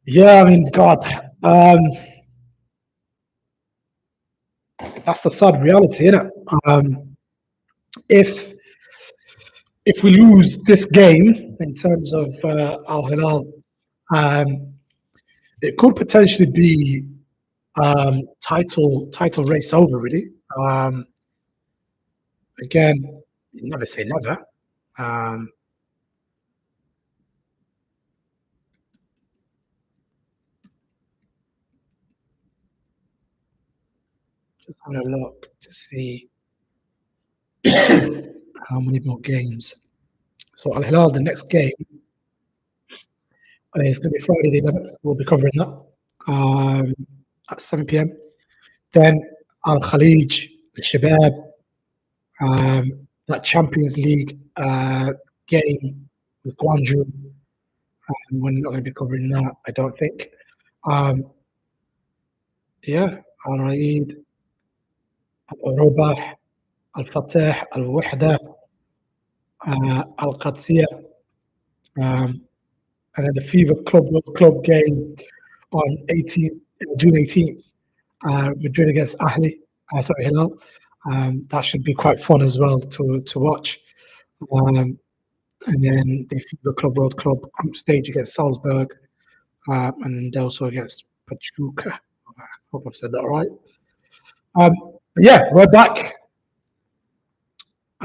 Yeah, I mean, God, um, that's the sad reality, isn't it? If if we lose this game in terms of Al Hilal, um, it could potentially be title race over. Really, again, never say never. Um, just having a look to see how many more games. So Al Hilal, the next game is going to be Friday the 11th. We'll be covering that um, at 7 p.m. Then Al Khalij, Al Shabab, that Champions League game with Guangzhou. We're not going to be covering that, I don't think. Um, yeah, Al Raid, Al Robah, Al Fateh, Al Wahda, Al Qadsiya, um, and then the Fever Club game on 18, June 18th, Madrid against sorry, Hilal. That should be quite fun as well to watch. Um, and then the FIBA Club World Club group stage against Salzburg, and also against Pachuca. I hope I've said that right. Um, but yeah, we're back.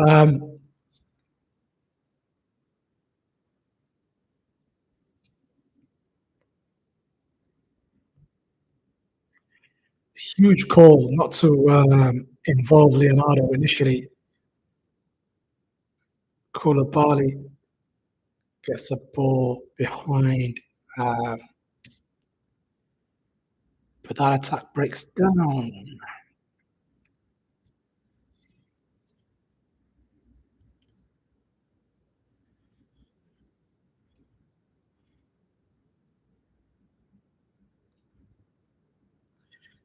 Um, Huge call not to involve Leonardo initially. Koulibaly gets a ball behind, um, but that attack breaks down.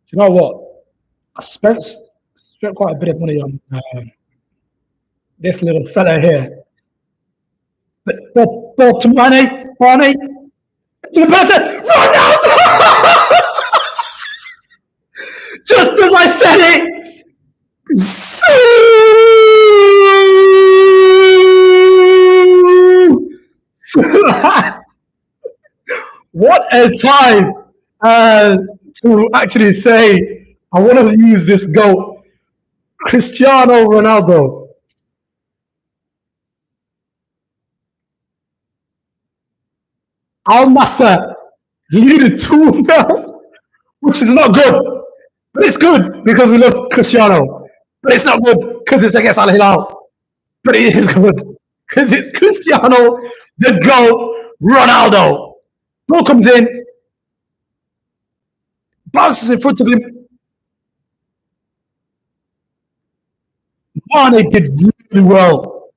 You know what? I spent quite a bit of money on this little fella here. But ball to Mane, to the person, Ronaldo! Just as I said it, what a time to actually say, I want to use this GOAT, Cristiano Ronaldo. Al Nassr leading 2-0, which is not good. But it's good because we love Cristiano. But it's not good because it's against Al Hilal. But it is good because it's Cristiano, the GOAT, Ronaldo. Ball comes in, bounces in front of him. Mane did really well.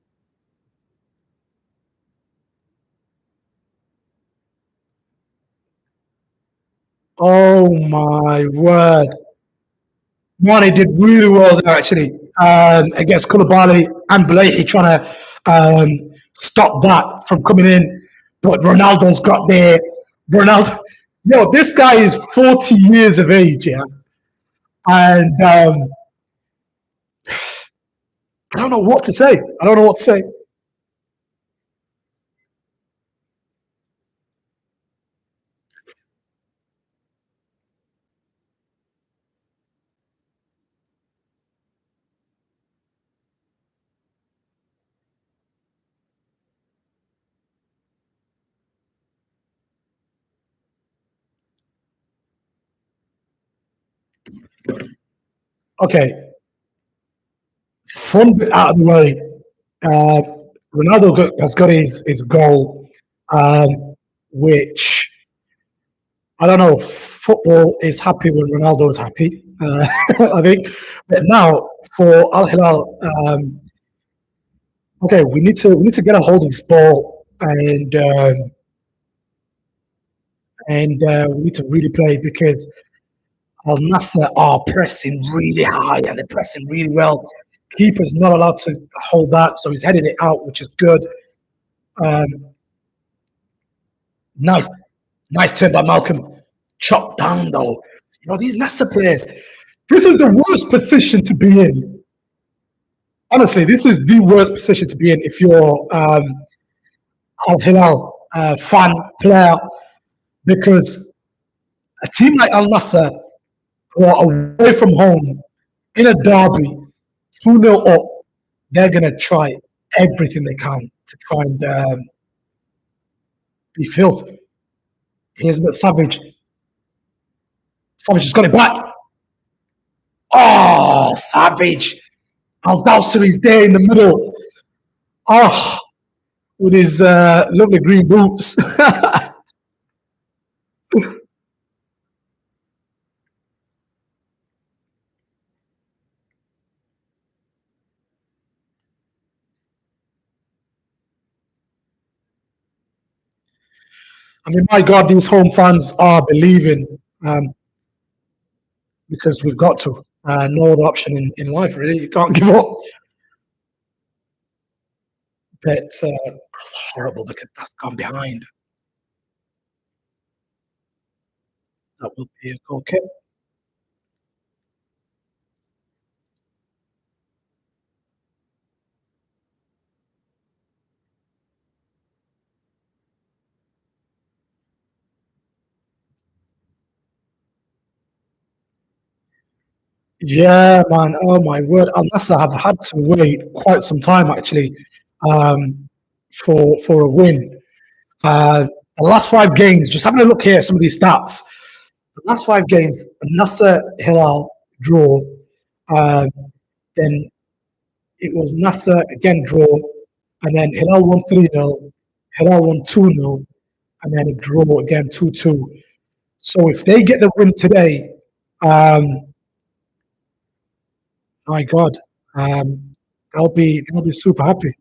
Oh my word. Mane did really well there actually against Koulibaly and Blakey trying to stop that from coming in. But Ronaldo's got there. Ronaldo, this guy is 40 years of age, yeah. And I don't know what to say. I don't know what to say. Okay, fun bit out of the way. Uh, has got his goal, which I don't know. Football is happy when Ronaldo is happy. I think, but now for Al Hilal, okay, we need to get a hold of this ball and we need to really play because Al Nassr are pressing really high and they're pressing really well. Keeper's not allowed to hold that, so he's headed it out, which is good. Um, nice, nice turn by Malcolm. Chopped down though. These Nassr players. This is the worst position to be in. Honestly, this is the worst position to be in if you're Al Hilal fan player because a team like Al Nassr who are away from home in a derby, 2-0 up, they're going to try everything they can to try and be filthy. Here's a bit Savage. Savage has got it back. Oh, Savage. Al Dawsir is there in the middle. Oh, with his lovely green boots. I mean, my God, these home fans are believing because we've got to. No other option in life, really. You can't give up. But that's horrible because that's gone behind. That will be a goal kick. Yeah, man. Oh my word. Unless I have had to wait quite some time actually um, for a win. The last 5 games, just having a look here at some of these stats. The last five games, Nassr Hilal draw. Um, then it was Nassr again draw, and then Hilal won 3-0, Hilal won 2-0, and then a draw again 2-2. So if they get the win today, um, my God, they'll be super happy.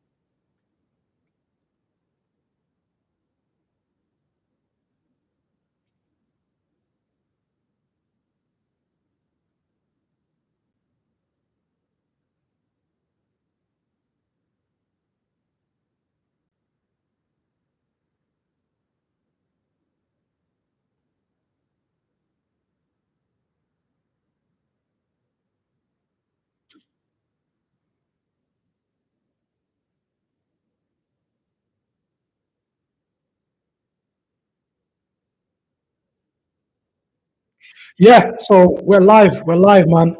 Yeah, so we're live, man.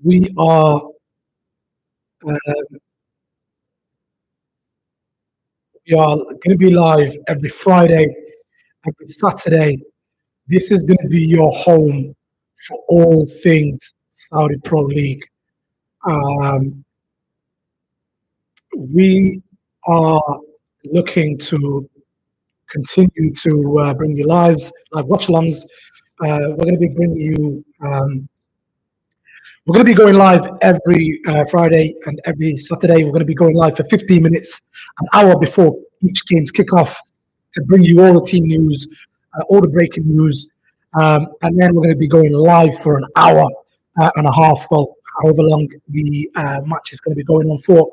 We are we are going to be live every Friday, every Saturday. This is going to be your home for all things Saudi Pro League. Um, we are looking to continue to bring you live watch-alongs. We're going to be bringing you. We're going to be going live every Friday and every Saturday. We're going to be going live for 15 minutes, an hour before each game's kickoff, to bring you all the team news, all the breaking news, and then we're going to be going live for an hour and a half. Well, however long the match is going to be going on for.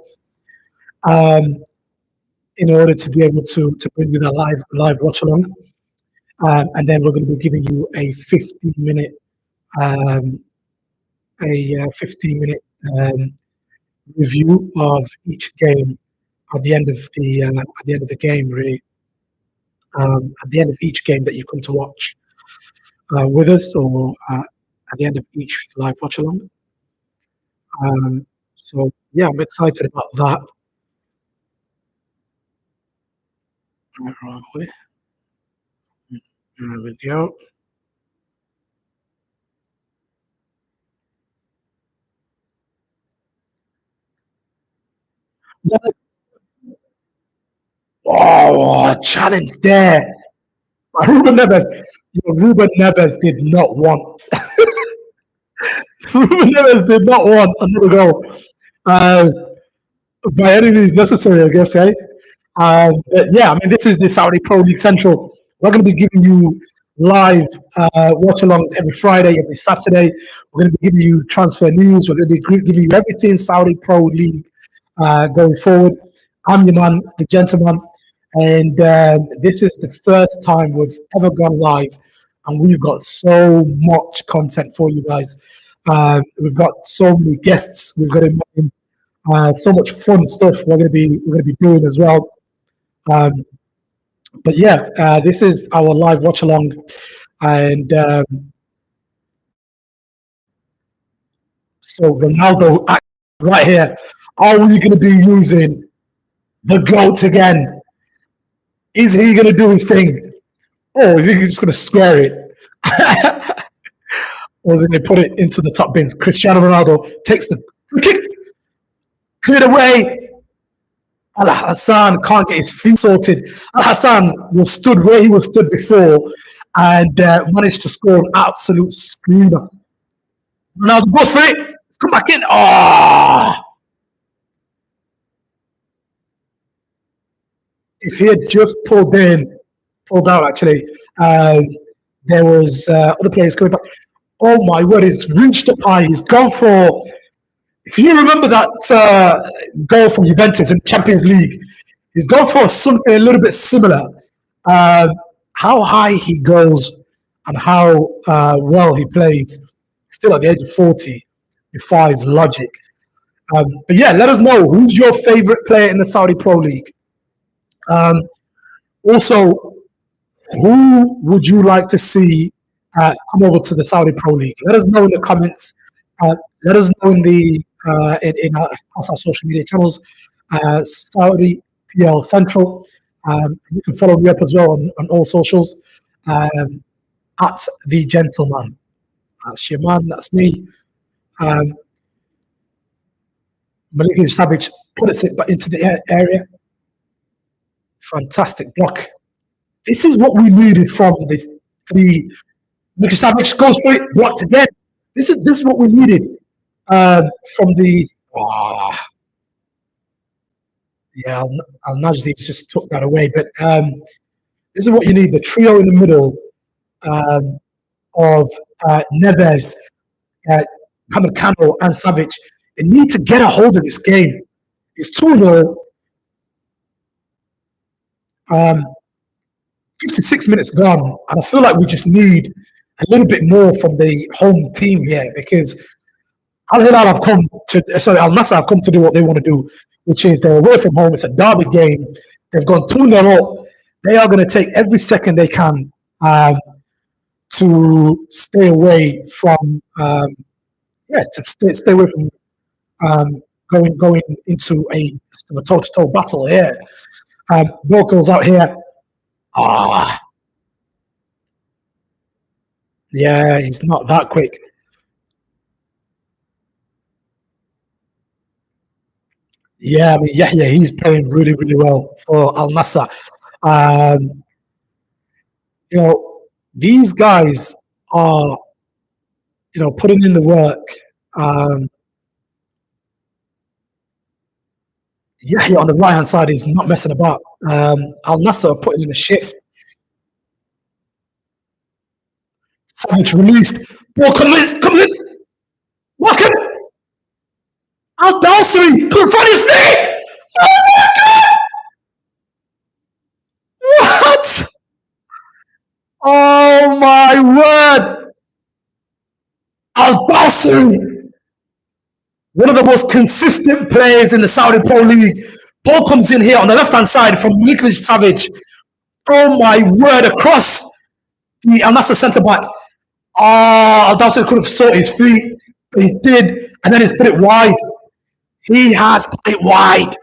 Um, in order to be able to bring you that live watch along. And then we're going to be giving you a 15-minute um, 15-minute review of each game at the end of the game. Really, at the end of each game that you come to watch with us, or at the end of each live watch along. So yeah, I'm excited about that. Where are we? There we go. Oh, challenge there. Ruben Neves. Ruben Neves did not want. Ruben Neves did not want another goal. Uh, by any means necessary, I guess, eh? But yeah, I mean, this is the Saudi Pro League Central. We're going to be giving you live watch-alongs every Friday, every Saturday. We're going to be giving you transfer news. We're going to be giving you everything Saudi Pro League going forward. I'm your man, the gentleman, and this is the first time we've ever gone live, and we've got so much content for you guys. We've got so many guests. We've got so much fun stuff we're going to be doing as well. Um, but yeah, this is our live watch along, and so Ronaldo right here. Are we going to be using the goat again? Is he going to do his thing, or is he just going to square it? Or is he going to put it into the top bins? Cristiano Ronaldo takes the free kick, cleared away. Al Hassan can't get his feet sorted. Al Hassan was stood where he was stood before and managed to score an absolute screamer. Ronaldo goes for it. Come back in. Oh! If he had just pulled out actually, there was other players coming back. Oh my word, he's reached up high. He's gone for. If you remember that goal from Juventus in Champions League, he's gone for something a little bit similar. How high he goes and how well he plays, still at the age of 40, defies logic. But yeah, let us know who's your favorite player in the Saudi Pro League. Also, who would you like to see come over to the Saudi Pro League? Let us know in the comments. Let us know in across our social media channels. Saudi PL Central. You can follow me up as well on all socials. at the gentleman. That's your man. That's me. Um, Maliki Savage puts it into the area. Fantastic block. This is what we needed from the Maliki Savage goes for it, blocked again. This is what we needed from the. Oh, yeah, Al Najdi just took that away. But this is what you need: the trio in the middle of Neves, Hamilcano, and Savage. They need to get a hold of this game. It's 2-0. 56 minutes gone, and I feel like we just need a little bit more from the home team here because Al Hilal have come to, sorry, Al Nassr have come to do what they want to do, which is they're away from home. It's a derby game. They've gone 2-0 up. They are going to take every second they can to stay away from, to stay away from going into a toe-to-toe battle here. Ball goes out here. Yeah, he's not that quick. Yeah, I mean, yeah, he's playing really, really well for Al Nassr. These guys are, putting in the work. Yahya on the right hand side is not messing about. Al Nassr are putting in a shift. Savage released. Ball coming in. Walk him. Al Dawsari could find his knee. Oh my God! What? Oh my word! Al Dawsari, one of the most consistent players in the Saudi Pro League. Ball comes in here on the left hand side from English Savage. Oh my word! Across the Al Nassr centre back. Al Dawsari could have sought his feet, but he did, and then he's put it wide. He has put it wide.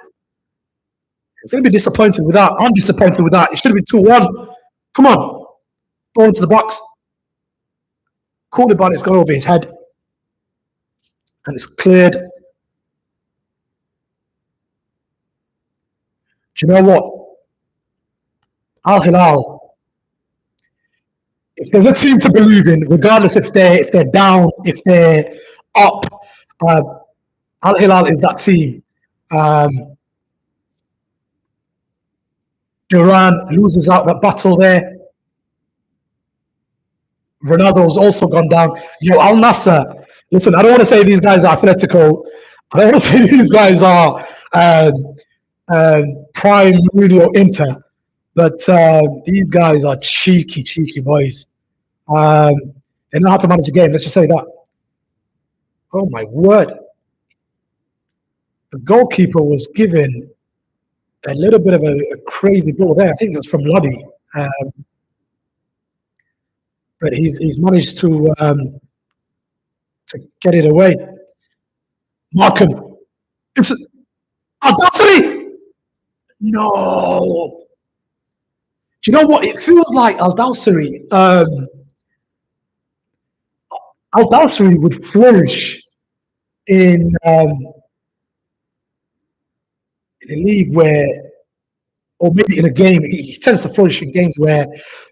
He's going to be disappointed with that. I'm disappointed with that. It should have been 2-1. Come on. Go into the box. Koulibaly's gone over his head. And it's cleared. Do you know what? Al Hilal, if there's a team to believe in, regardless if they're down, if they're up, Al Hilal is that team. Duran loses out that battle there. Ronaldo's also gone down. Al Nassr. Listen, I don't want to say these guys are Atletico. I don't want to say these guys are prime Mourinho Inter. But these guys are cheeky boys. They know how to manage a game. Let's just say that. Oh my word! The goalkeeper was given a little bit of a crazy ball there. I think it was from Lodi, but he's managed to get it away. Markham, it's Al-Dawsari. No. Do you know what? It feels like Al-Dawsari. Al-Dawsari would flourish in a league where, or maybe in a game, he tends to flourish in games where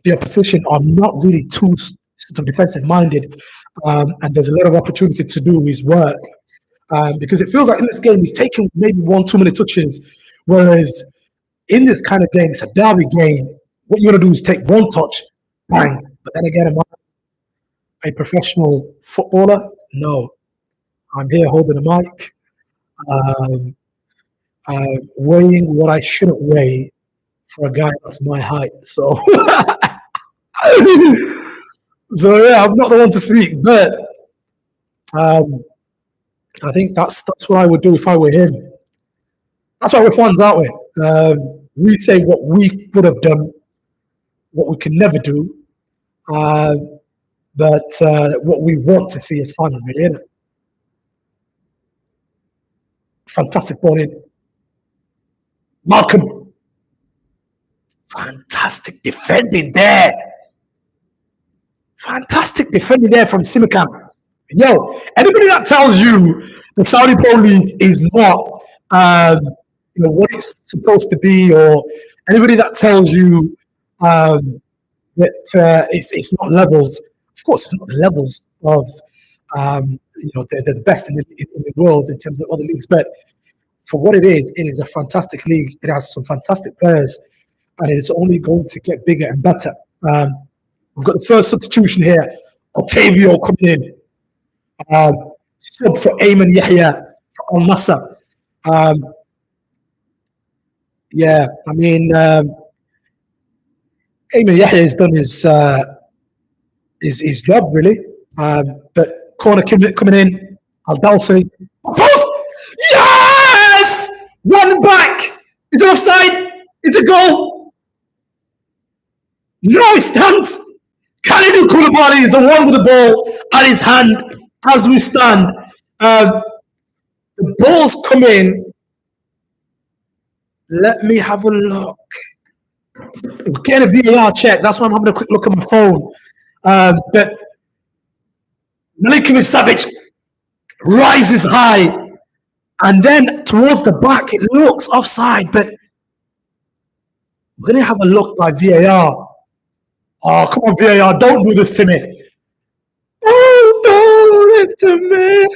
the opposition are not really too defensive minded, and there's a lot of opportunity to do his work. Because it feels like in this game he's taking maybe 1-2 minute touches, whereas in this kind of game, it's a derby game. What you want to do is take one touch, bang. But then again, am I a professional footballer? No, I'm here holding a mic, weighing what I shouldn't weigh for a guy that's my height. So, yeah, I'm not the one to speak, but I think that's what I would do if I were him. That's why we're fans, aren't we? We say what we would have done, what we can never do, but what we want to see as fans, really, isn't it? Fantastic ball in. Malcolm. Fantastic defending there. Fantastic defending there from Simicam. Yo, anybody that tells you the Saudi Pro League is not, um, what it's supposed to be, or anybody that tells you that it's not levels. Of course, it's not the levels of they're the best in the world in terms of other leagues, but for what it is a fantastic league. It has some fantastic players, and it's only going to get bigger and better. We've got the first substitution here, Otavio coming in, sub for Ayman Yahya for Al Nassr. Yeah, I mean, Ayman Yahya has done his job really. But corner coming in, Al Dalsi. Yes! One back. Is it offside? It's a goal. No, it stands. Khalidou Koulibaly is the one with the ball at his hand as we stand. The ball's come in. Let me have a look. We're getting a VAR check. That's why I'm having a quick look at my phone. But Milinkovic Savic rises high, and then towards the back, it looks offside. But we're going to have a look by VAR. Oh, come on, VAR. Don't do this to me. Don't do this to me.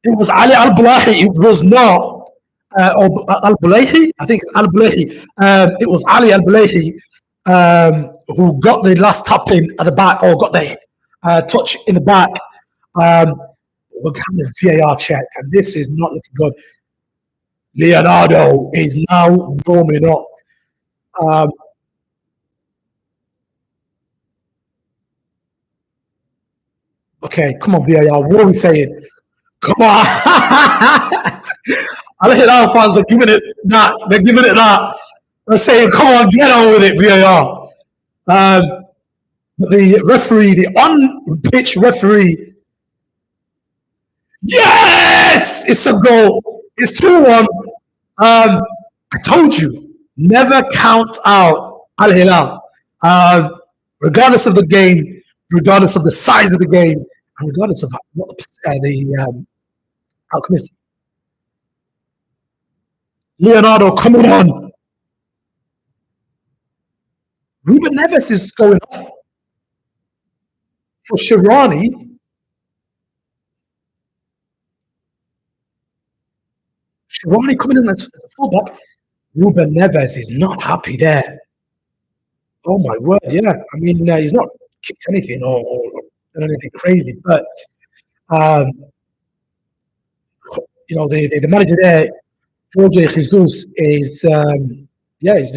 It was Ali Al Bulahi. It was not Al Bulahi. I think it's Al Bulahi. It was Ali Al Bulahi who got the last tap in at the back, or got the touch in the back. We're having a VAR check, and this is not looking good. Leonardo is now warming up. Okay, come on, VAR. What are we saying? Come on. Al Hilal fans are giving it that. They're giving it that. They're saying, come on, get on with it, VAR. The referee, the on-pitch referee. Yes! It's a goal. It's 2-1. I told you, never count out Al Hilal. Regardless of the game, regardless of the size of the game, and regardless of what the outcome is. Leonardo coming on. Ruben Neves is going off for Shirani. Shirani coming in as a fullback. Ruben Neves is not happy there. Oh my word, yeah. I mean, he's not kicked anything or done anything crazy, but the manager there, Jorge Jesus, is he's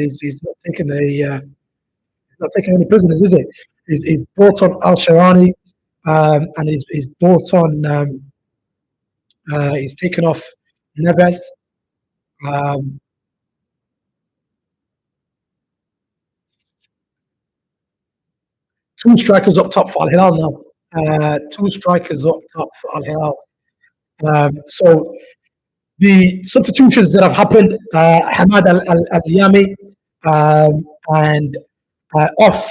not taking any prisoners, is it? He's brought on Al Sharani, and he's brought on he's taken off Neves. Two strikers up top for Al Hilal now. Two strikers up top for Al Hilal. So the substitutions that have happened: Hamad Al Yami and off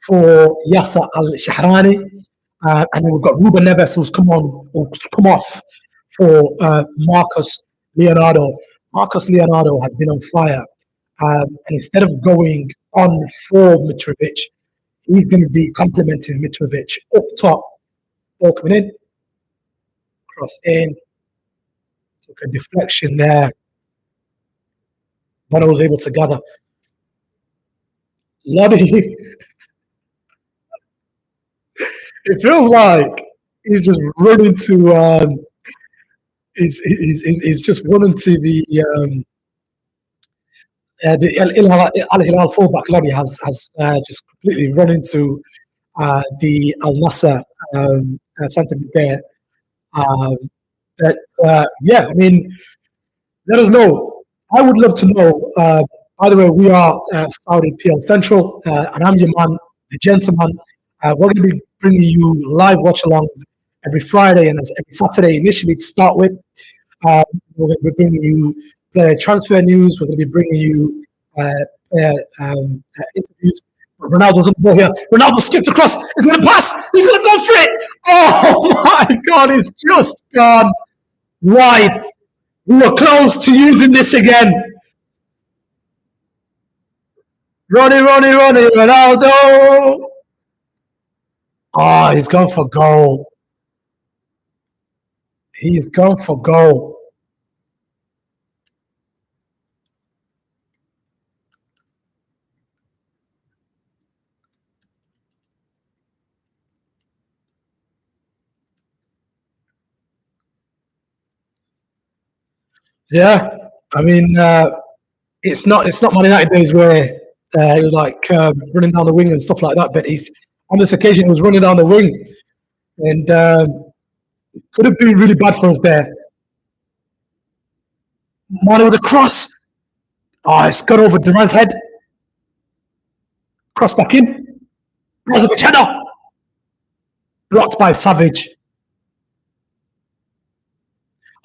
for Yasser Al Shahrani, and then we've got Ruben Neves who's come off for Marcus Leonardo. Marcus Leonardo has been on fire, and instead of going on for Mitrovic, he's going to be complimenting Mitrovic up top. Ball coming in, cross in, took a deflection there. Bono was able to gather. Lodi, it feels like he's just running to. He's just running to the Al Hilal fullback. Lodi has just completely run into the Al Nassr centre there. But yeah, I mean, let us know. I would love to know. By the way, we are Saudi PL Central, and I'm your man, the gentleman. We're going to be bringing you live watch-alongs every Friday and every Saturday initially to start with. We're going to be bringing you player transfer news. We're going to be bringing you player interviews. But Ronaldo's on the ball here. Ronaldo skips across. He's going to pass. He's going to go for it. Oh my God! It's just gone wide. We were close to using this again. Ronnie, Ronaldo. Oh, he's gone for goal. He's gone for goal. Yeah, I mean, it's not Man United days where he was like running down the wing and stuff like that. But he's on this occasion he was running down the wing, and could have been really bad for us there. Mane with a cross. Oh, it's gone over Duran's head. Cross back in. Brozovic header. Blocked by Savage.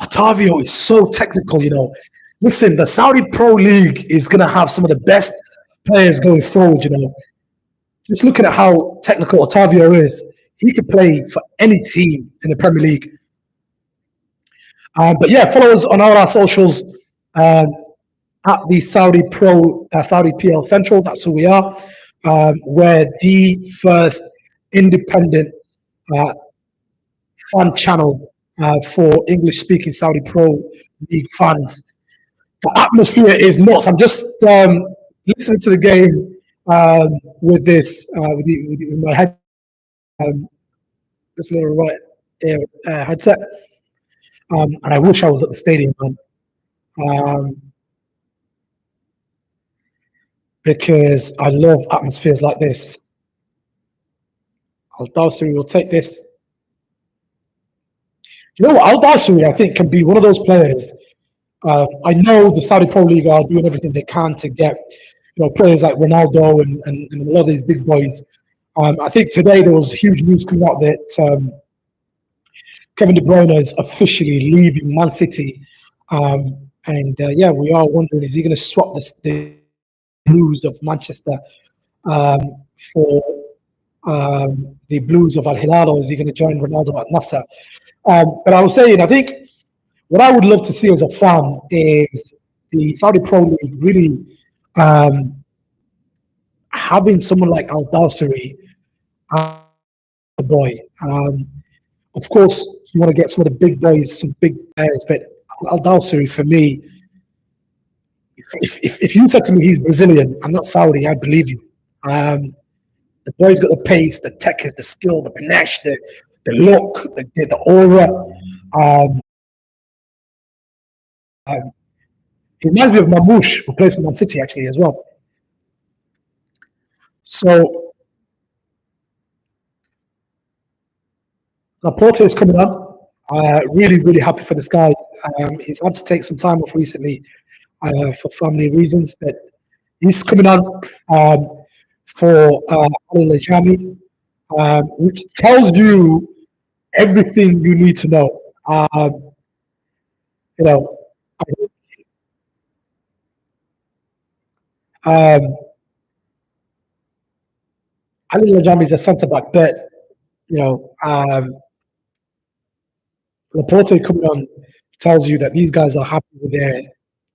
Otavio is so technical, you know. Listen, the Saudi Pro League is going to have some of the best players going forward, you know. Just looking at how technical Otavio is, he could play for any team in the Premier League. But yeah, follow us on all our socials at the Saudi PL Central. That's who we are. We're the first independent fan channel for English-speaking Saudi Pro League fans. The atmosphere is nuts. I'm just listening to the game with this with my head, this little right ear headset, and I wish I was at the stadium, man, because I love atmospheres like this. Al Dawsari will take this. You know what? Al Dawsari, I think, can be one of those players. I know the Saudi Pro League are doing everything they can to get, players like Ronaldo and a lot of these big boys. I think today there was huge news coming out that Kevin De Bruyne is officially leaving Man City, and yeah, we are wondering, is he going to swap the Blues of Manchester for the Blues of Al Hilal, or is he going to join Ronaldo at Nassr? But I was saying, I think what I would love to see as a fan is the Saudi Pro League really having someone like Al Dawsari, the boy. Of course, you want to get some of the big boys, some big players, but Al Dawsari, for me, if you said to me he's Brazilian, I'm not Saudi, I believe you. The boy's got the pace, the tech, the skill, the panache, the look, the aura. He reminds me of Mamouche, who plays for Man City actually as well. So Laporte is coming on. Really, really happy for this guy. He's had to take some time off recently for family reasons, but he's coming on for Ali Lajami, which tells you everything you need to know. Ali Lajami is a centre back, but Laporte coming on tells you that these guys are happy with their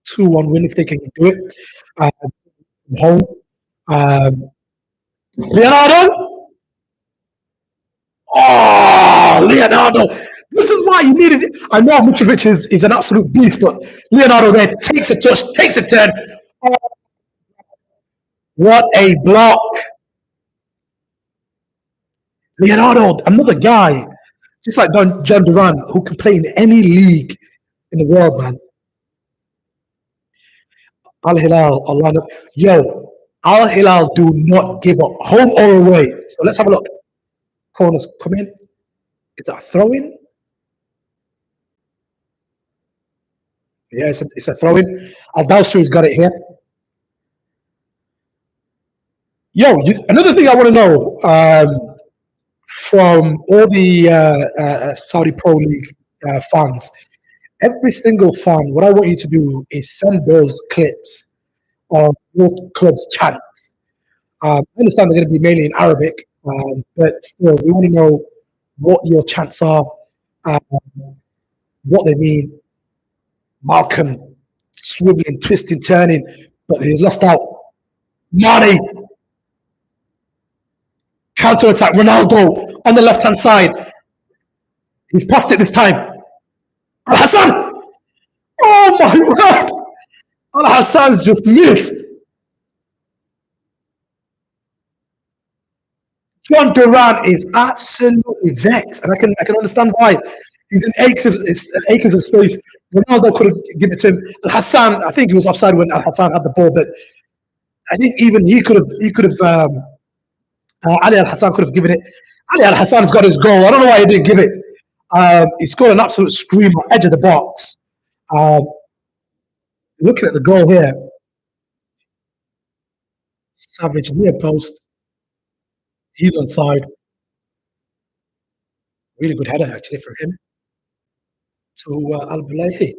2-1 win if they can do it from home. Leonardo. Oh, Leonardo. This is why you needed it. I know Mitrovic is an absolute beast, but Leonardo there takes a touch, takes a turn. Oh, what a block. Leonardo, another guy, just like John Duran, who can play in any league in the world, man. Al Hilal are lined up. Yo, Al Hilal do not give up, home or away. So let's have a look. Corners come in. Is that a throw in? Yeah, it's a throw in. Al Dawsari's got it here. Yo, another thing I want to know from all the Saudi Pro League fans, every single fan, what I want you to do is send those clips of your club's chants. I understand they're going to be mainly in Arabic, but still, we want to know what your chants are, um, what they mean. Malcolm swiveling, twisting, turning, but he's lost out. Mane, counter attack. Ronaldo on the left hand side. He's passed it this time. Al Hassan. Oh my word! Al Hassan's just missed. John Duran is absolutely vexed, and I can understand why. He's in acres of space. Ronaldo could have given it to him. Al Hassan, I think he was offside when Al Hassan had the ball, but I think even he could have. Ali Al Hassan could have given it. Ali Al Hassan's got his goal. I don't know why he didn't give it. He scored an absolute screamer, edge of the box. Um, Looking at the goal here, Savage near post. He's onside. Really good header actually for him to Al Bulahi.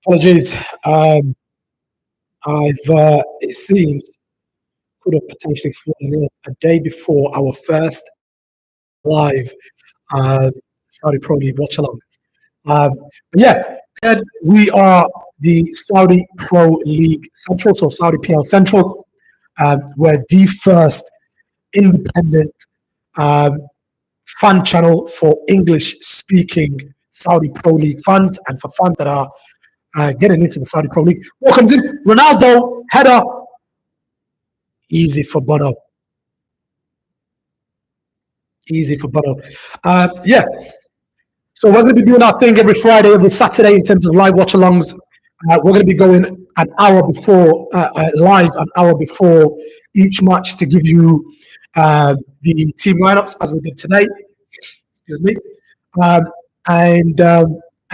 Apologies. It seems could have potentially fallen in a day before our first live uh, Saudi Pro League watch along. But yeah, and we are the Saudi Pro League Central, so Saudi PL Central. We're the first independent um, fan channel for English-speaking Saudi Pro League fans and for fans that are getting into the Saudi Pro League. What comes in? Ronaldo, header. Easy for Bono. Easy for Bono. Yeah. So we're going to be doing our thing every Friday, every Saturday in terms of live watch-alongs. We're going to be going an hour before, live an hour before each match to give you the team lineups as we did today. Excuse me. And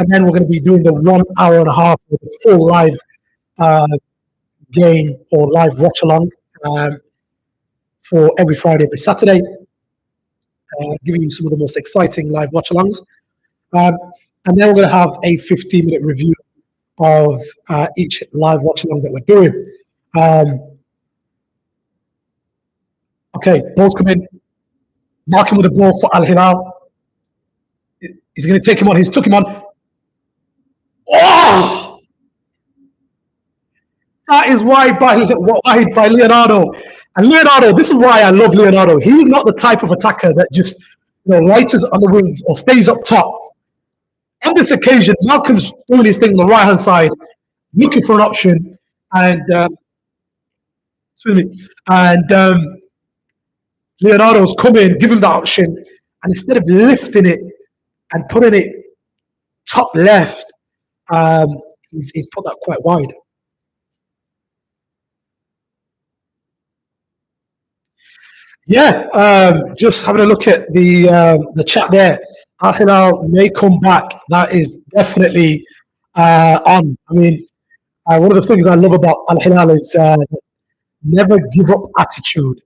then we're going to be doing the 1 hour and a half with the full live game or live watch-along for every Friday, every Saturday, giving you some of the most exciting live watch-alongs. And then we're going to have a 15-minute review of each live watch-along that we're doing. Okay, ball's come in. Marking with the ball for Al Hilal. He's going to take him on. He's took him on. Oh! That is wide by Leonardo. And Leonardo, this is why I love Leonardo. He's not the type of attacker that just loiters on the wings or stays up top. On this occasion, Malcolm's doing his thing on the right-hand side, looking for an option, and Leonardo's come in, give him that option, and instead of lifting it and putting it top left, he's put that quite wide. Yeah, just having a look at the chat there. Al Hilal may come back. That is definitely on. I mean, one of the things I love about Al Hilal is never give up attitude.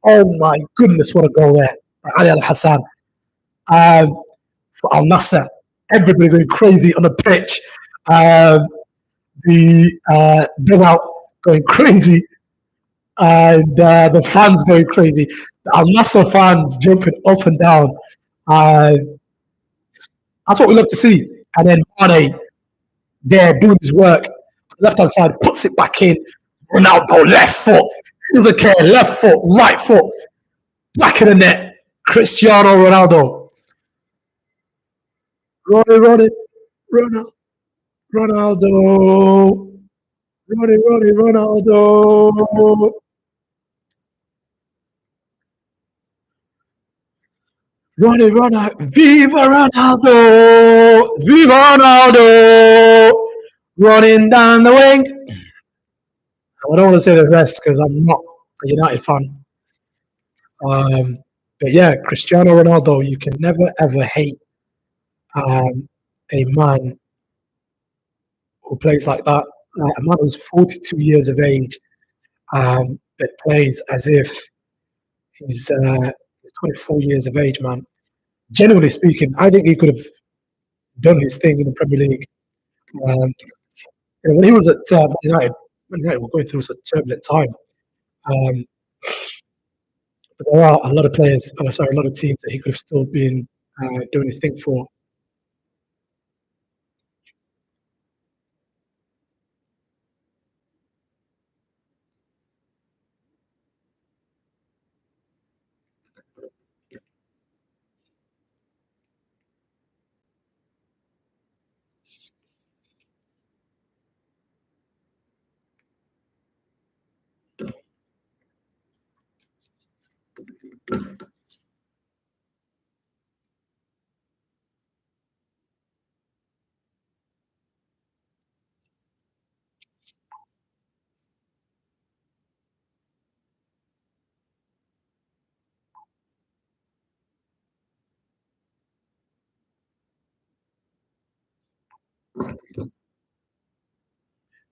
Oh my goodness, what a goal there by Ali Al Hassan. For Al Nassr, everybody going crazy on the pitch. The dugout going crazy. And the fans going crazy. The Al Nassr fans jumping up and down. That's what we love to see. And then Mane there doing his work. Left hand side puts it back in. Ronaldo left foot. Doesn't care. Left foot, right foot. Back of the net. Cristiano Ronaldo. Ronaldo. Ronaldo. Viva Ronaldo! Viva Ronaldo! Running down the wing. I don't want to say the rest because I'm not a United fan. But yeah, Cristiano Ronaldo, you can never ever hate a man who plays like that. A man who's 42 years of age but plays as if he's 24 years of age, man. Generally speaking, I think he could have done his thing in the Premier League. Um, when he was at Man United were going through such a turbulent time. Um, but there are a lot of players, sorry, a lot of teams that he could have still been doing his thing for.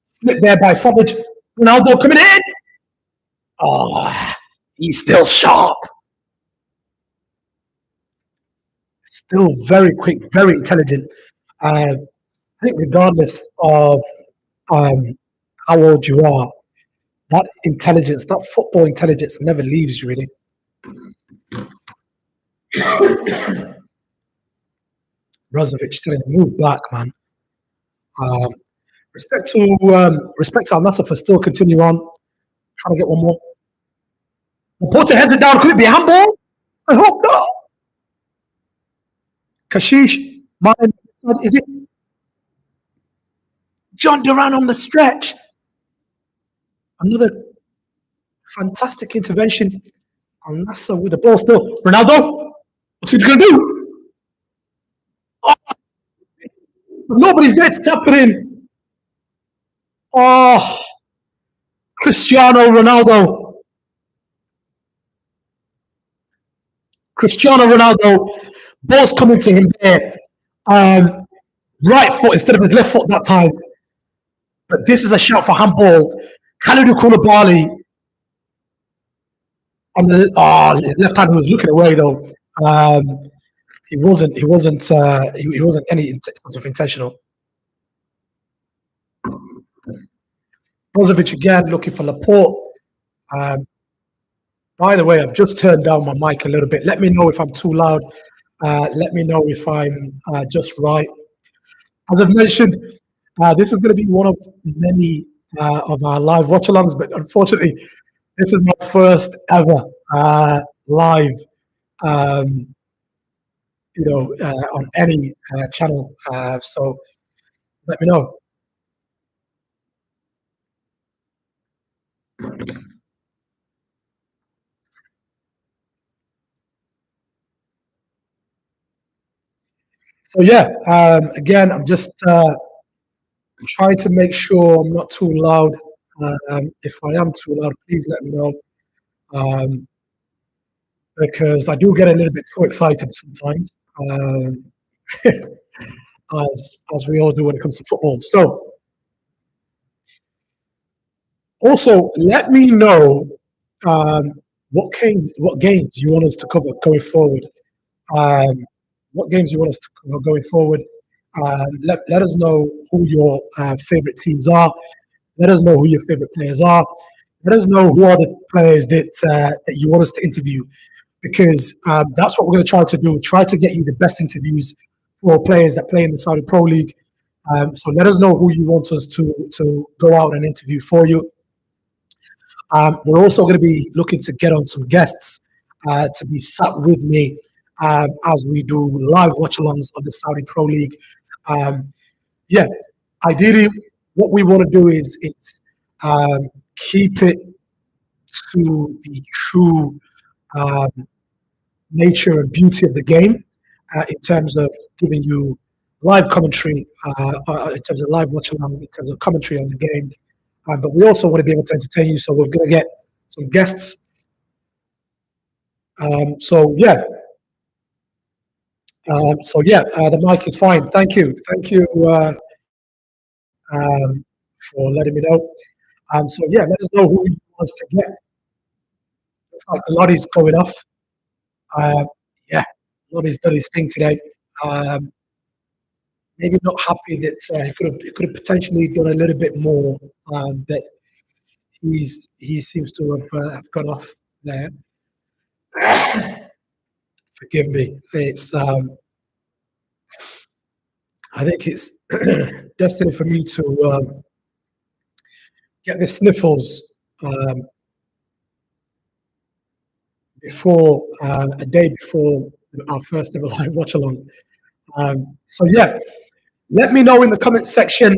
Slipped there by Savage. Ronaldo coming in. Oh, he's still sharp. Still very quick, very intelligent. I think regardless of um, how old you are, that intelligence, that football intelligence never leaves you, really. Brozovic telling him, move back, man. Um, respect to Al Nassr for still continuing on, trying to get one more. Porter heads it down. Could it be a handball? I hope not. Kashish, mine, is it John Duran on the stretch? Another fantastic intervention. Al Nassr with the ball still. Ronaldo, what's he going to do? Oh, nobody's there to tap it in. Oh, Cristiano Ronaldo. Cristiano Ronaldo, ball's coming to him there. Right foot instead of his left foot that time. But this is a shout for handball. Kalidou Koulibaly on the his left hand, he was looking away though. He wasn't. He wasn't any sort of intentional. Brozovic again looking for Laporte. By the way, I've just turned down my mic a little bit. Let me know if I'm too loud. Let me know if I'm just right. As I've mentioned, this is going to be one of many of our live watch-alongs, but unfortunately, this is my first ever live, on any channel. So let me know. So yeah, again, I'm just trying to make sure I'm not too loud. If I am too loud, please let me know. Because I do get a little bit too excited sometimes, as we all do when it comes to football. So, also let me know what games you want us to cover going forward. What games you want us to cover going forward. Let us know who your favorite teams are. Let us know who your favorite players are. Let us know who are the players that you want us to interview, because that's what we're going to try to do. Try to get you the best interviews for players that play in the Saudi Pro League. So let us know who you want us to go out and interview for you. We're also going to be looking to get on some guests to be sat with me as we do live watch-alongs of the Saudi Pro League. Yeah, ideally, what we want to do is keep it to the true nature and beauty of the game in terms of giving you live commentary, in terms of live watch-along, in terms of commentary on the game. But we also want to be able to entertain you, so we're going to get some guests. So yeah, the mic is fine. Thank you for letting me know. So yeah, let us know who wants to get. Looks like Lottie going off. Uh, yeah, Lottie's done his thing today. Um, Maybe not happy that he could have potentially done a little bit more. That he seems to have gone off there. Forgive me. It's I think it's destiny for me to get the sniffles before a day before our first ever live watch along. So yeah, let me know in the comment section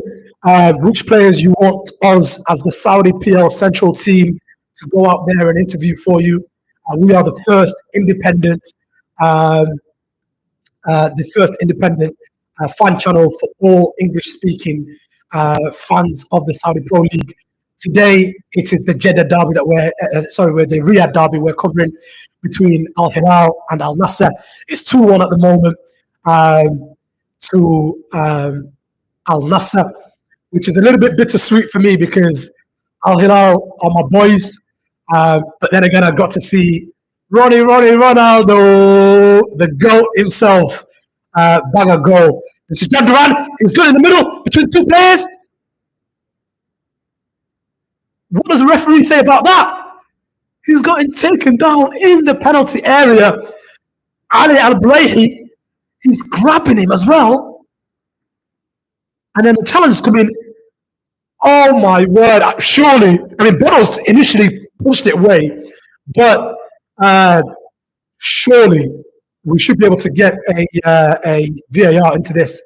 which players you want us as the Saudi PL Central team to go out there and interview for you. We are um, the first independent fan channel for all English-speaking fans of the Saudi Pro League. Today, it is the Jeddah derby that we're the Riyadh derby we're covering between Al Hilal and Al Nassr. It's 2-1 at the moment to Al Nassr, which is a little bit bittersweet for me because Al Hilal are my boys. But then again, I got to see Ronaldo, the GOAT himself, bag a goal. This is John Duran. He's good in the middle between two players. What does the referee say about that? He's gotten taken down in the penalty area. Ali Al Braihi, he's grabbing him as well. And then the challenge is coming. Oh my word! Surely, I mean, Boros initially pushed it away, but surely we should be able to get a VAR into this.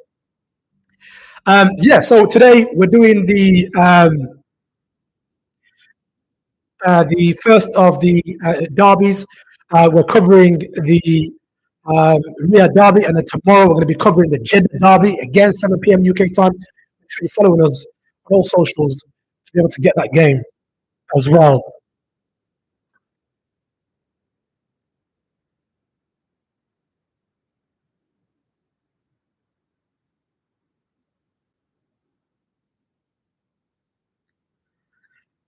So today we're doing the first of the derbies. We're covering the Riyadh derby, and then tomorrow we're going to be covering the Jeddah derby, again 7 p.m. UK time. Make sure you're following us on all socials to be able to get that game as well.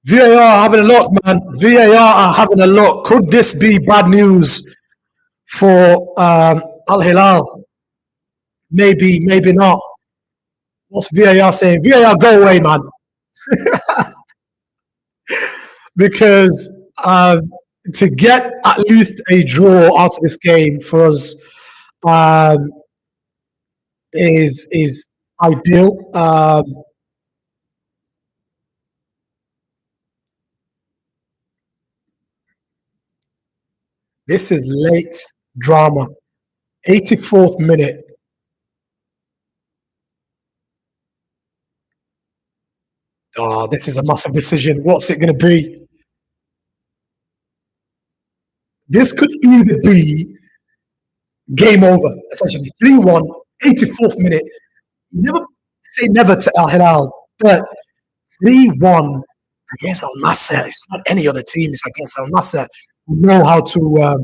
VAR are having a look, man. VAR are having a look. Could this be bad news for Al Hilal? Maybe, maybe not. What's VAR saying? VAR, go away, man. Because to get at least a draw out of this game for us is ideal. This is late drama. 84th minute. Oh, this is a massive decision. What's it going to be? This could either be game over, essentially 3-1, 84th minute. Never say never to Al Hilal, but 3-1 against Al Nassr. It's not any other team. It's against Al Nassr who know how to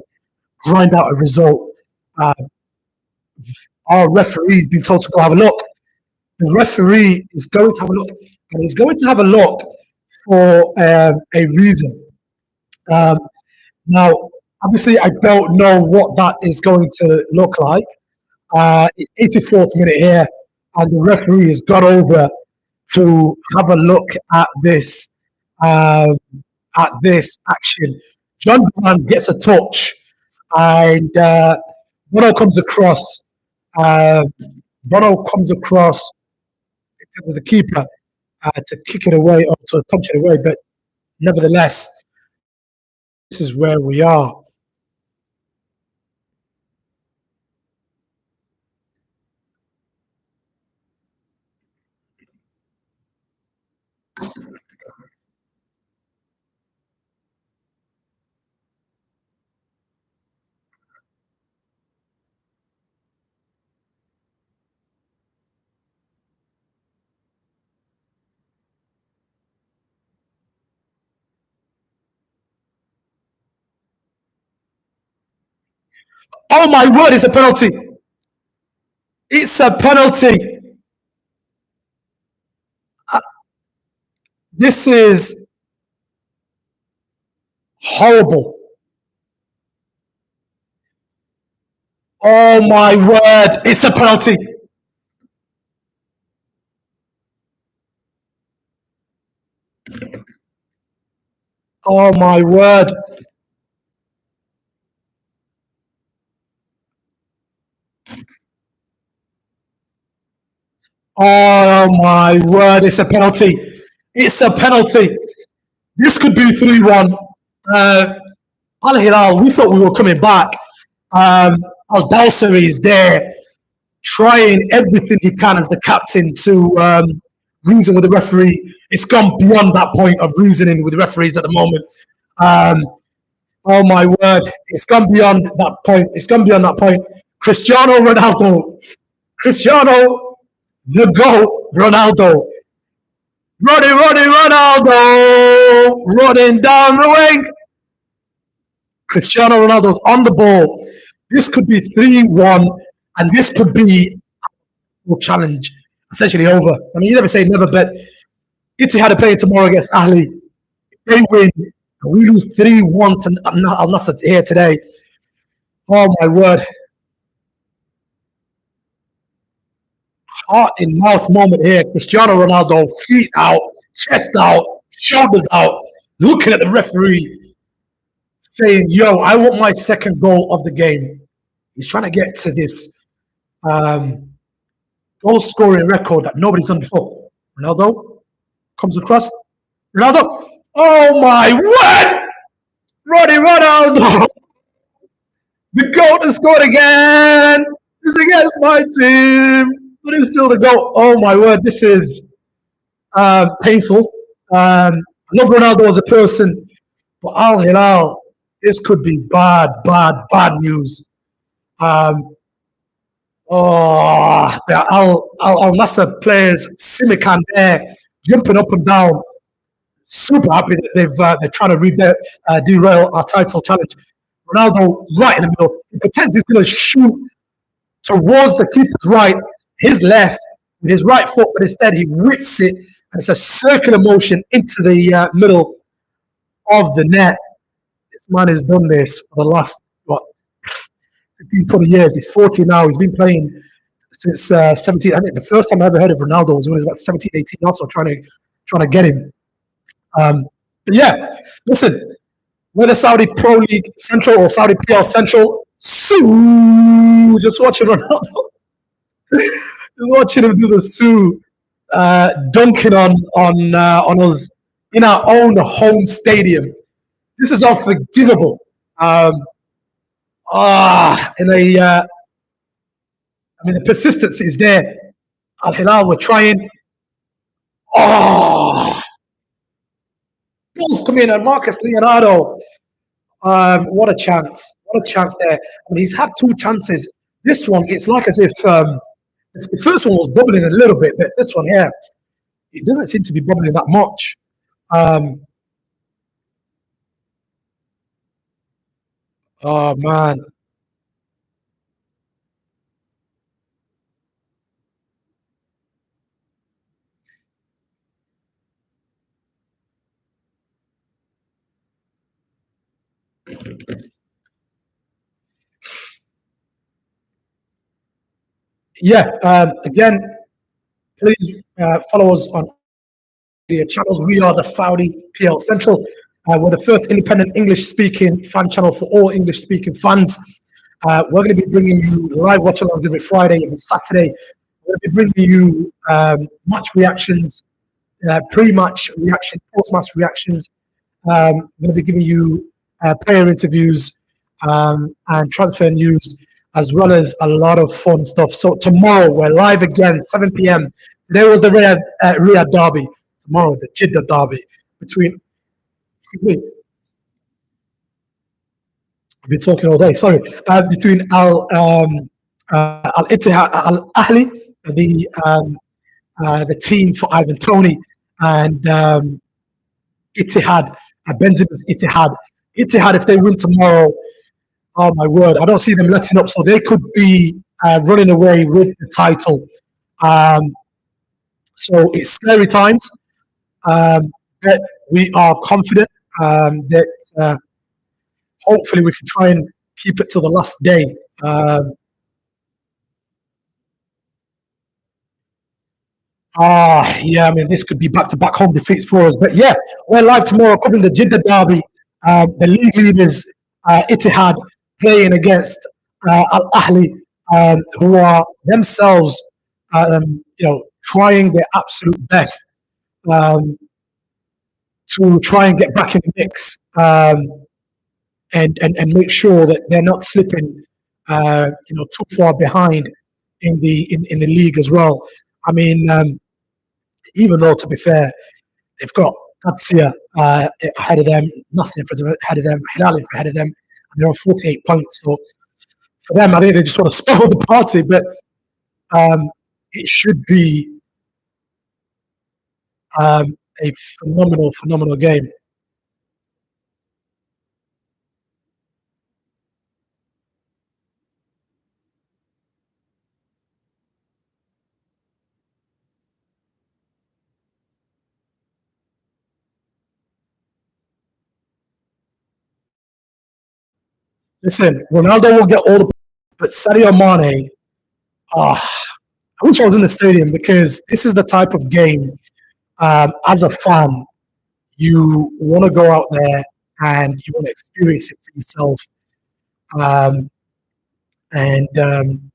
grind out a result. Our referee's been told to go have a look. The referee is going to have a look, and he's going to have a look for a reason. Now, obviously, I don't know what that is going to look like. It's 84th minute here, and the referee has got over to have a look at this action. John Duran gets a touch, and Bono comes across. Bono comes across in terms of the keeper to kick it away or to punch it away, but nevertheless, this is where we are. Oh my word, it's a penalty. It's a penalty. This is Horrible. Oh my word! It's a penalty. Oh my word! Oh my word! It's a penalty. It's a penalty. This could be 3-1. Uh, Al Hilal, we thought we were coming back. Al Dawsari is there, trying everything he can as the captain to reason with the referee. It's gone beyond that point of reasoning with referees at the moment. Um, oh my word, it's gone beyond that point. It's gone beyond that point. Cristiano Ronaldo, Cristiano, the GOAT, Ronaldo, running Ronaldo, running down the wing. Cristiano Ronaldo's on the ball. This could be 3-1, and this could be a challenge essentially over. I mean, you never say never, but Etihad are playing tomorrow against Ahli. If they win, we lose 3-1 to Al Nassr here today. Oh my word. Heart in mouth moment here. Cristiano Ronaldo, feet out, chest out, shoulders out, looking at the referee, saying, yo, I want my second goal of the game. He's trying to get to this goal scoring record that nobody's done before. Ronaldo comes across. Ronaldo, oh my word! Ronaldo! The GOAT has scored again! It's against my team! But it's still the GOAT. Oh my word, this is painful. I love Ronaldo as a person, but Al Hilal, this could be bad news. The Al Nassr players, Simikan there, jumping up and down, super happy that they're trying to derail our title challenge. Ronaldo right in the middle. He pretends he's going to shoot towards the keeper's right, his left, with his right foot, but instead he whips it, and it's a circular motion into the middle of the net. This man has done this for the last, 15, 20 years. He's 40 now. He's been playing since 17. I think the first time I ever heard of Ronaldo was when he was about 17, 18, also trying to get him. But yeah, listen, whether Saudi Pro League Central or Saudi PL Central, just watching Ronaldo, just watching him do the dunking on us in our own home stadium. This is unforgivable. The persistence is there. Al Hilal were trying. Goals come in, and Marcus Leonardo. What a chance! What a chance there. And he's had two chances. This one, it's like as if the first one was bubbling a little bit, but this one here, it doesn't seem to be bubbling that much. Oh man. Yeah. Again, please follow us on media channels. We are the Saudi PL Central. We're the first independent English-speaking fan channel for all English-speaking fans. We're going to be bringing you live watch-alongs every Friday and Saturday. We're going to be bringing you match reactions, pre-match reaction, post-match reactions. We're going to be giving you player interviews and transfer news, as well as a lot of fun stuff. So tomorrow we're live again, 7 p.m. Today was the Riyadh derby. Tomorrow the Jeddah derby between. Excuse me, I've been talking all day. Sorry, between Al Ittihad, Al Ahli, the team for Ivan Toney, and Ittihad, Benzema's Ittihad. Ittihad, if they win tomorrow, oh my word, I don't see them letting up. So they could be running away with the title. So it's scary times, but we are confident that hopefully we can try and keep it till the last day. Um, yeah, I mean, this could be back-to-back home defeats for us. But yeah, we're live tomorrow covering the Jeddah derby. The league leaders, Itihad, playing against Al Ahly, who are themselves, trying their absolute best um, to try and get back in the mix and make sure that they're not slipping, too far behind in the league as well. I mean, even though to be fair, they've got Qadsiya ahead of them, Nassr ahead of them, Hilal ahead of them, and they're on 48 points. So for them, I think they just want to spoil the party, but it should be a phenomenal game. Listen, Ronaldo will get all the, but Sadio Mane, ah, I wish I was in the stadium because this is the type of game, as a fan, you want to go out there and you want to experience it for yourself, um, and, um,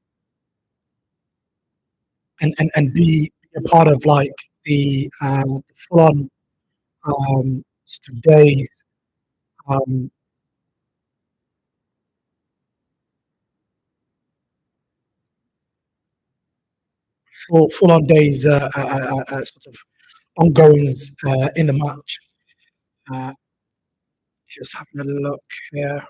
and be a part of like the full on sort of days, um, full on days, sort of ongoings in the match. Uh, just having a look here.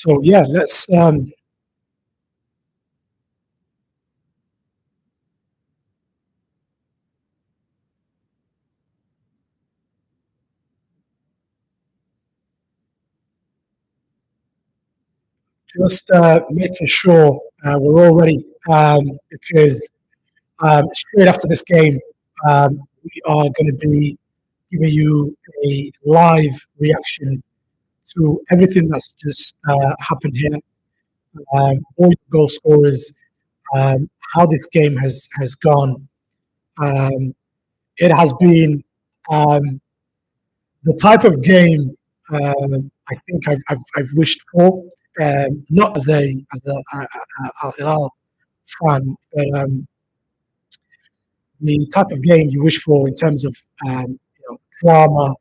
So yeah, let's just making sure we're all ready because straight after this game, we are going to be giving you a live reaction to everything that's just happened here. All your goal scorers, how this game has gone. Um, it has been the type of game I think I've wished for, not as a Al Hilal fan, but the type of game you wish for in terms of drama,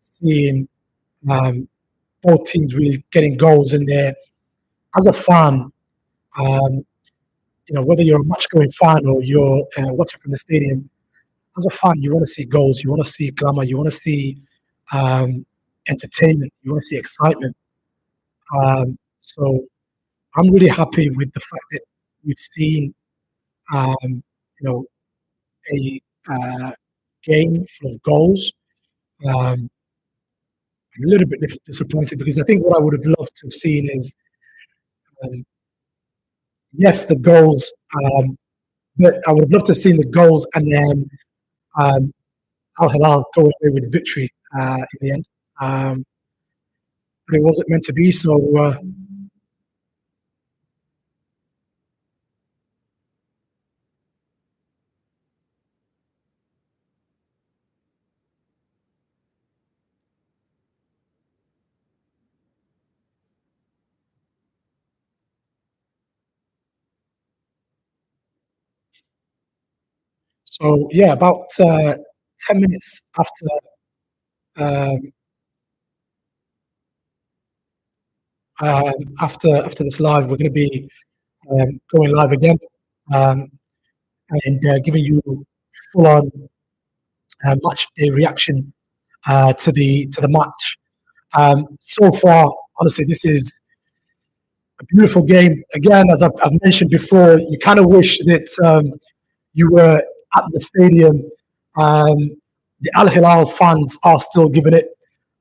seeing um, both teams really getting goals in there. As a fan, um, whether you're a match-going fan or you're watching from the stadium, as a fan, you want to see goals, you want to see glamour, you want to see um, entertainment, you want to see excitement. So I'm really happy with the fact that we've seen, you know, a game full of goals. Um, I'm a little bit disappointed because I think what I would have loved to have seen is, um, yes, the goals, but I would have loved to have seen the goals and then um, Al Hilal go away with victory in the end. Um, but it wasn't meant to be. So yeah, about 10 minutes um, after this live, we're going to be going live again um, and giving you full on match day reaction to the match. So far, honestly, this is a beautiful game. Again, as I've mentioned before, you kind of wish that you were at the stadium. Um, the Al Hilal fans are still giving it.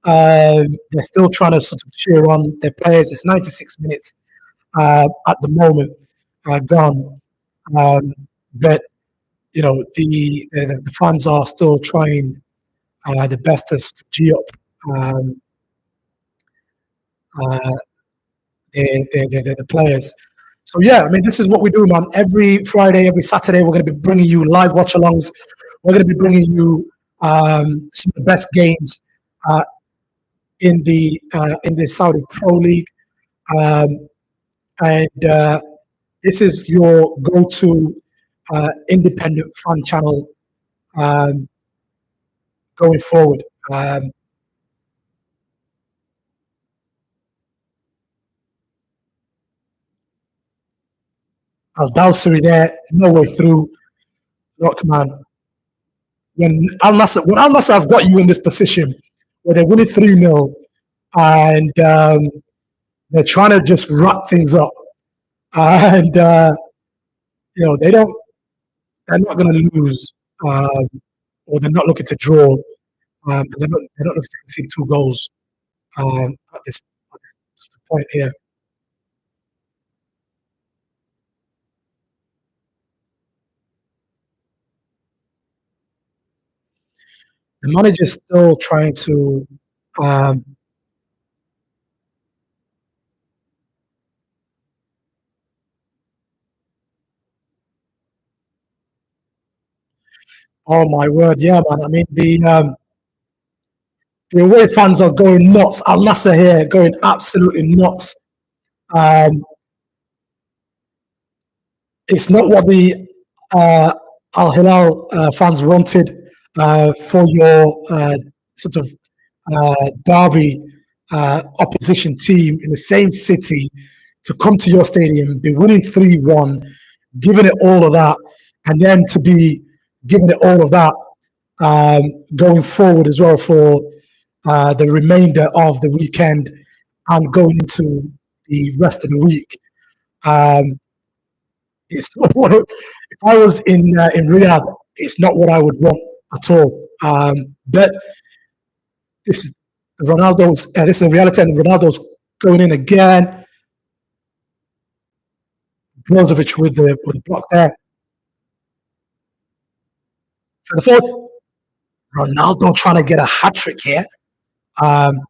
They're still trying to sort of cheer on their players. It's 96 minutes at the moment gone, but the fans are still trying the best to sort of G up um, uh, the players. So yeah, I mean, this is what we do, man. Every Friday, every Saturday, we're going to be bringing you live watch-alongs. We're going to be bringing you some of the best games uh, in the Saudi Pro League, um, and this is your go-to independent fan channel um, going forward. Al Dawsari there, no way through. Look, man, when Al Nassr have got you in this position where they're winning 3-0 and they're trying to just wrap things up, and they don't, they're not going to lose, or they're not looking to draw, and they're not looking to concede 2 goals at this point here. The manager's still trying to. Um, oh my word, yeah, man. I mean, the away fans are going nuts. Al Nassr here going absolutely nuts. Um, it's not what the uh, Al Hilal fans wanted for your sort of derby opposition team in the same city to come to your stadium, be winning 3-1, giving it all of that, and then to be giving it all of that going forward as well for the remainder of the weekend and going into the rest of the week. Um, it's not what if I was in Riyadh, it's not what I would want at all. But this is this is the reality, and Ronaldo's going in again. Brozovic with the block there for the fourth. Ronaldo trying to get a hat trick here. Um,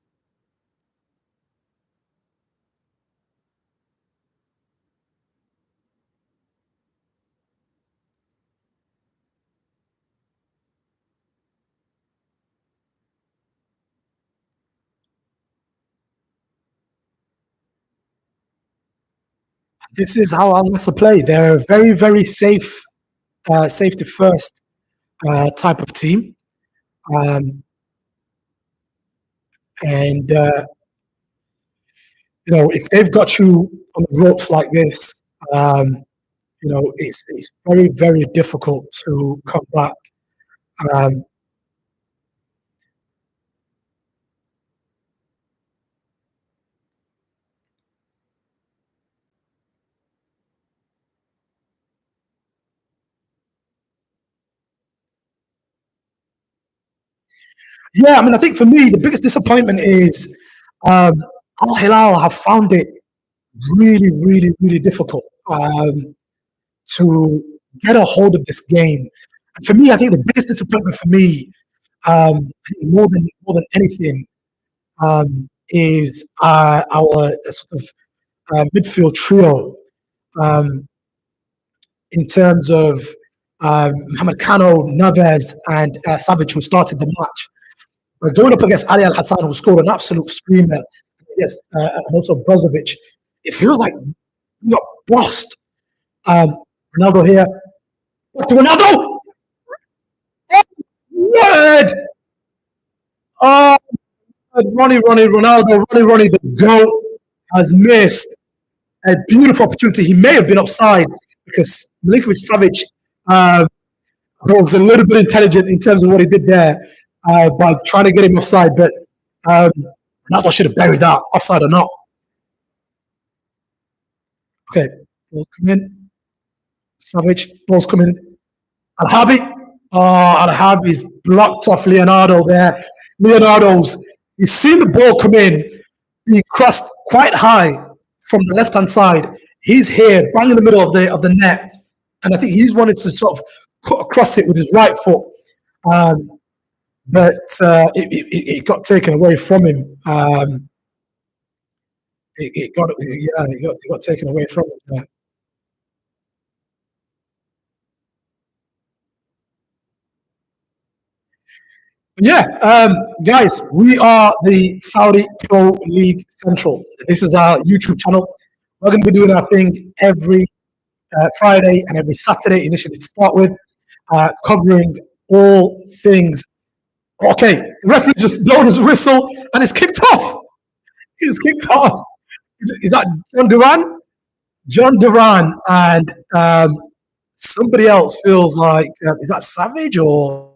this is how Al Nassr play. They're a very, very safe, safety first type of team. Um, and if they've got you on the ropes like this, um, it's very, very difficult to come back. Um, yeah, I mean, I think for me, the biggest disappointment is um, Al Hilal have found it really, really, really difficult to get a hold of this game. And for me, I think the biggest disappointment for me, more than anything, is our sort of midfield trio um, in terms of Mohamed Kano, Neves, and Savage, who started the match. We're going up against Ali Al Hassan, who scored an absolute screamer. Yes, and also Brozovic. It feels like we got bossed. Um, Ronaldo here. Back to Ronaldo! Word! Oh, Ronnie, Ronaldo, Ronnie, the GOAT has missed a beautiful opportunity. He may have been offside because Milinkovic Savic was a little bit intelligent in terms of what he did there by trying to get him offside, but um, Ronaldo should have buried that, offside or not. Okay, ball's coming in. Savage, ball's coming in. Al-Habi. Oh, Al-Habi's blocked off Leonardo there. He's seen the ball come in, being crossed quite high from the left-hand side. He's here, bang in the middle of the net. And I think he's wanted to sort of cut across it with his right foot. Um, but it got taken away from him. It got taken away from him there. Yeah, guys, we are the Saudi Pro League Central. This is our YouTube channel. We're going to be doing our thing every Friday and every Saturday, initially to start with, covering all things. Okay, the referee just blown his whistle and it's kicked off. It's kicked off. Is that John Duran? John Duran and somebody else feels like, is that Savage or?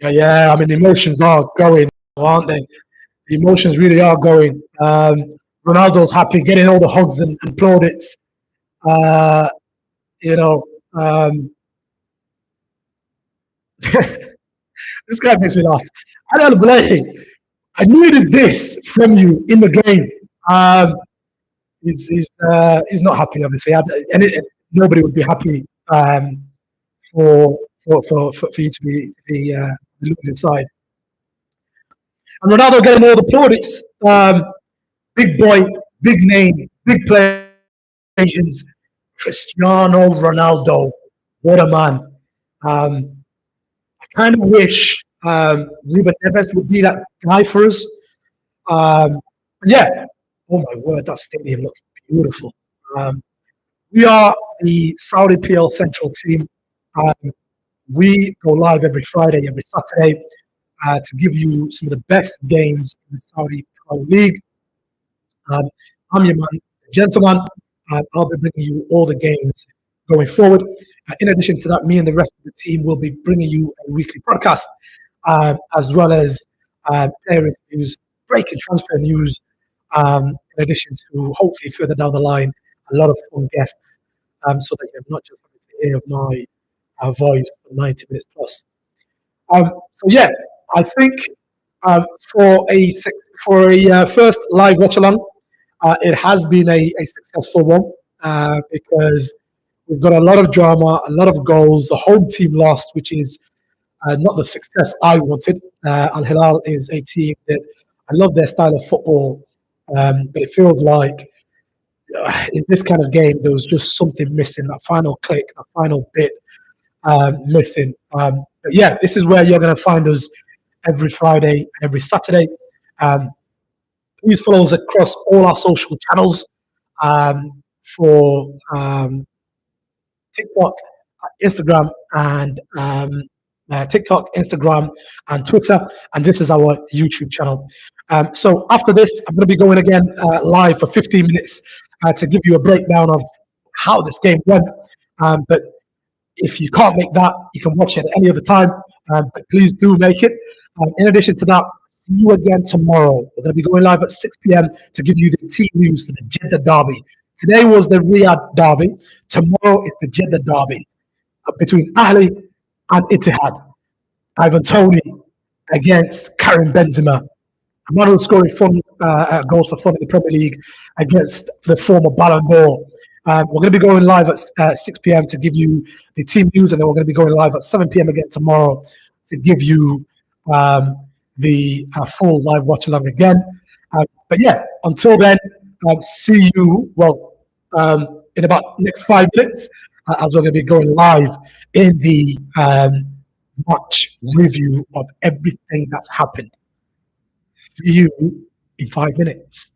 Yeah, I mean, the emotions are going, aren't they? The emotions really are going. Ronaldo's happy, getting all the hugs and plaudits. Uh, you know, this guy makes me laugh. Adel Blay, I needed this from you in the game. He's not happy, obviously, nobody would be happy for you to be the losing side. And Ronaldo getting all the plaudits. Big boy, big name, big player. Cristiano Ronaldo, what a man! I kind of wish Ruben Neves would be that guy for us. Yeah. Oh my word, that stadium looks beautiful. We are the Saudi PL Central team. We go live every Friday, every Saturday to give you some of the best games in the Saudi Pro League. I'm your man, gentleman. I'll be bringing you all the games going forward. In addition to that, me and the rest of the team will be bringing you a weekly podcast, as well as player interviews, breaking transfer news, in addition to hopefully further down the line, a lot of fun guests, so that you're not just having to hear my voice for 90 minutes plus. So yeah, I think for a first live watch along, it has been a successful one because we've got a lot of drama, a lot of goals. The home team lost, which is not the success I wanted. Al Hilal is a team that I love their style of football, but it feels like in this kind of game there was just something missing. That final click, that final bit missing. But yeah, this is where you're going to find us every Friday, every Saturday. Please follow us across all our social channels for TikTok, Instagram, and TikTok, Instagram, and Twitter. And this is our YouTube channel. So after this, I'm going to be going again live for 15 minutes to give you a breakdown of how this game went. But if you can't make that, you can watch it at any other time. But please do make it. In addition to that, see you again tomorrow. We're going to be going live at 6 p.m. to give you the team news for the Jeddah Derby. Today was the Riyadh Derby. Tomorrow is the Jeddah Derby between Ahli and Ittihad. Ivan Toney against Karim Benzema. A man who's scoring goals for fun in the Premier League against the former Ballon d'Or. We're going to be going live at 6 p.m. to give you the team news, and then we're going to be going live at 7 p.m. again tomorrow to give you the full live watch along again. But yeah, until then, see you, in about next 5 minutes, as we're going to be going live in the match review of everything that's happened. See you in 5 minutes.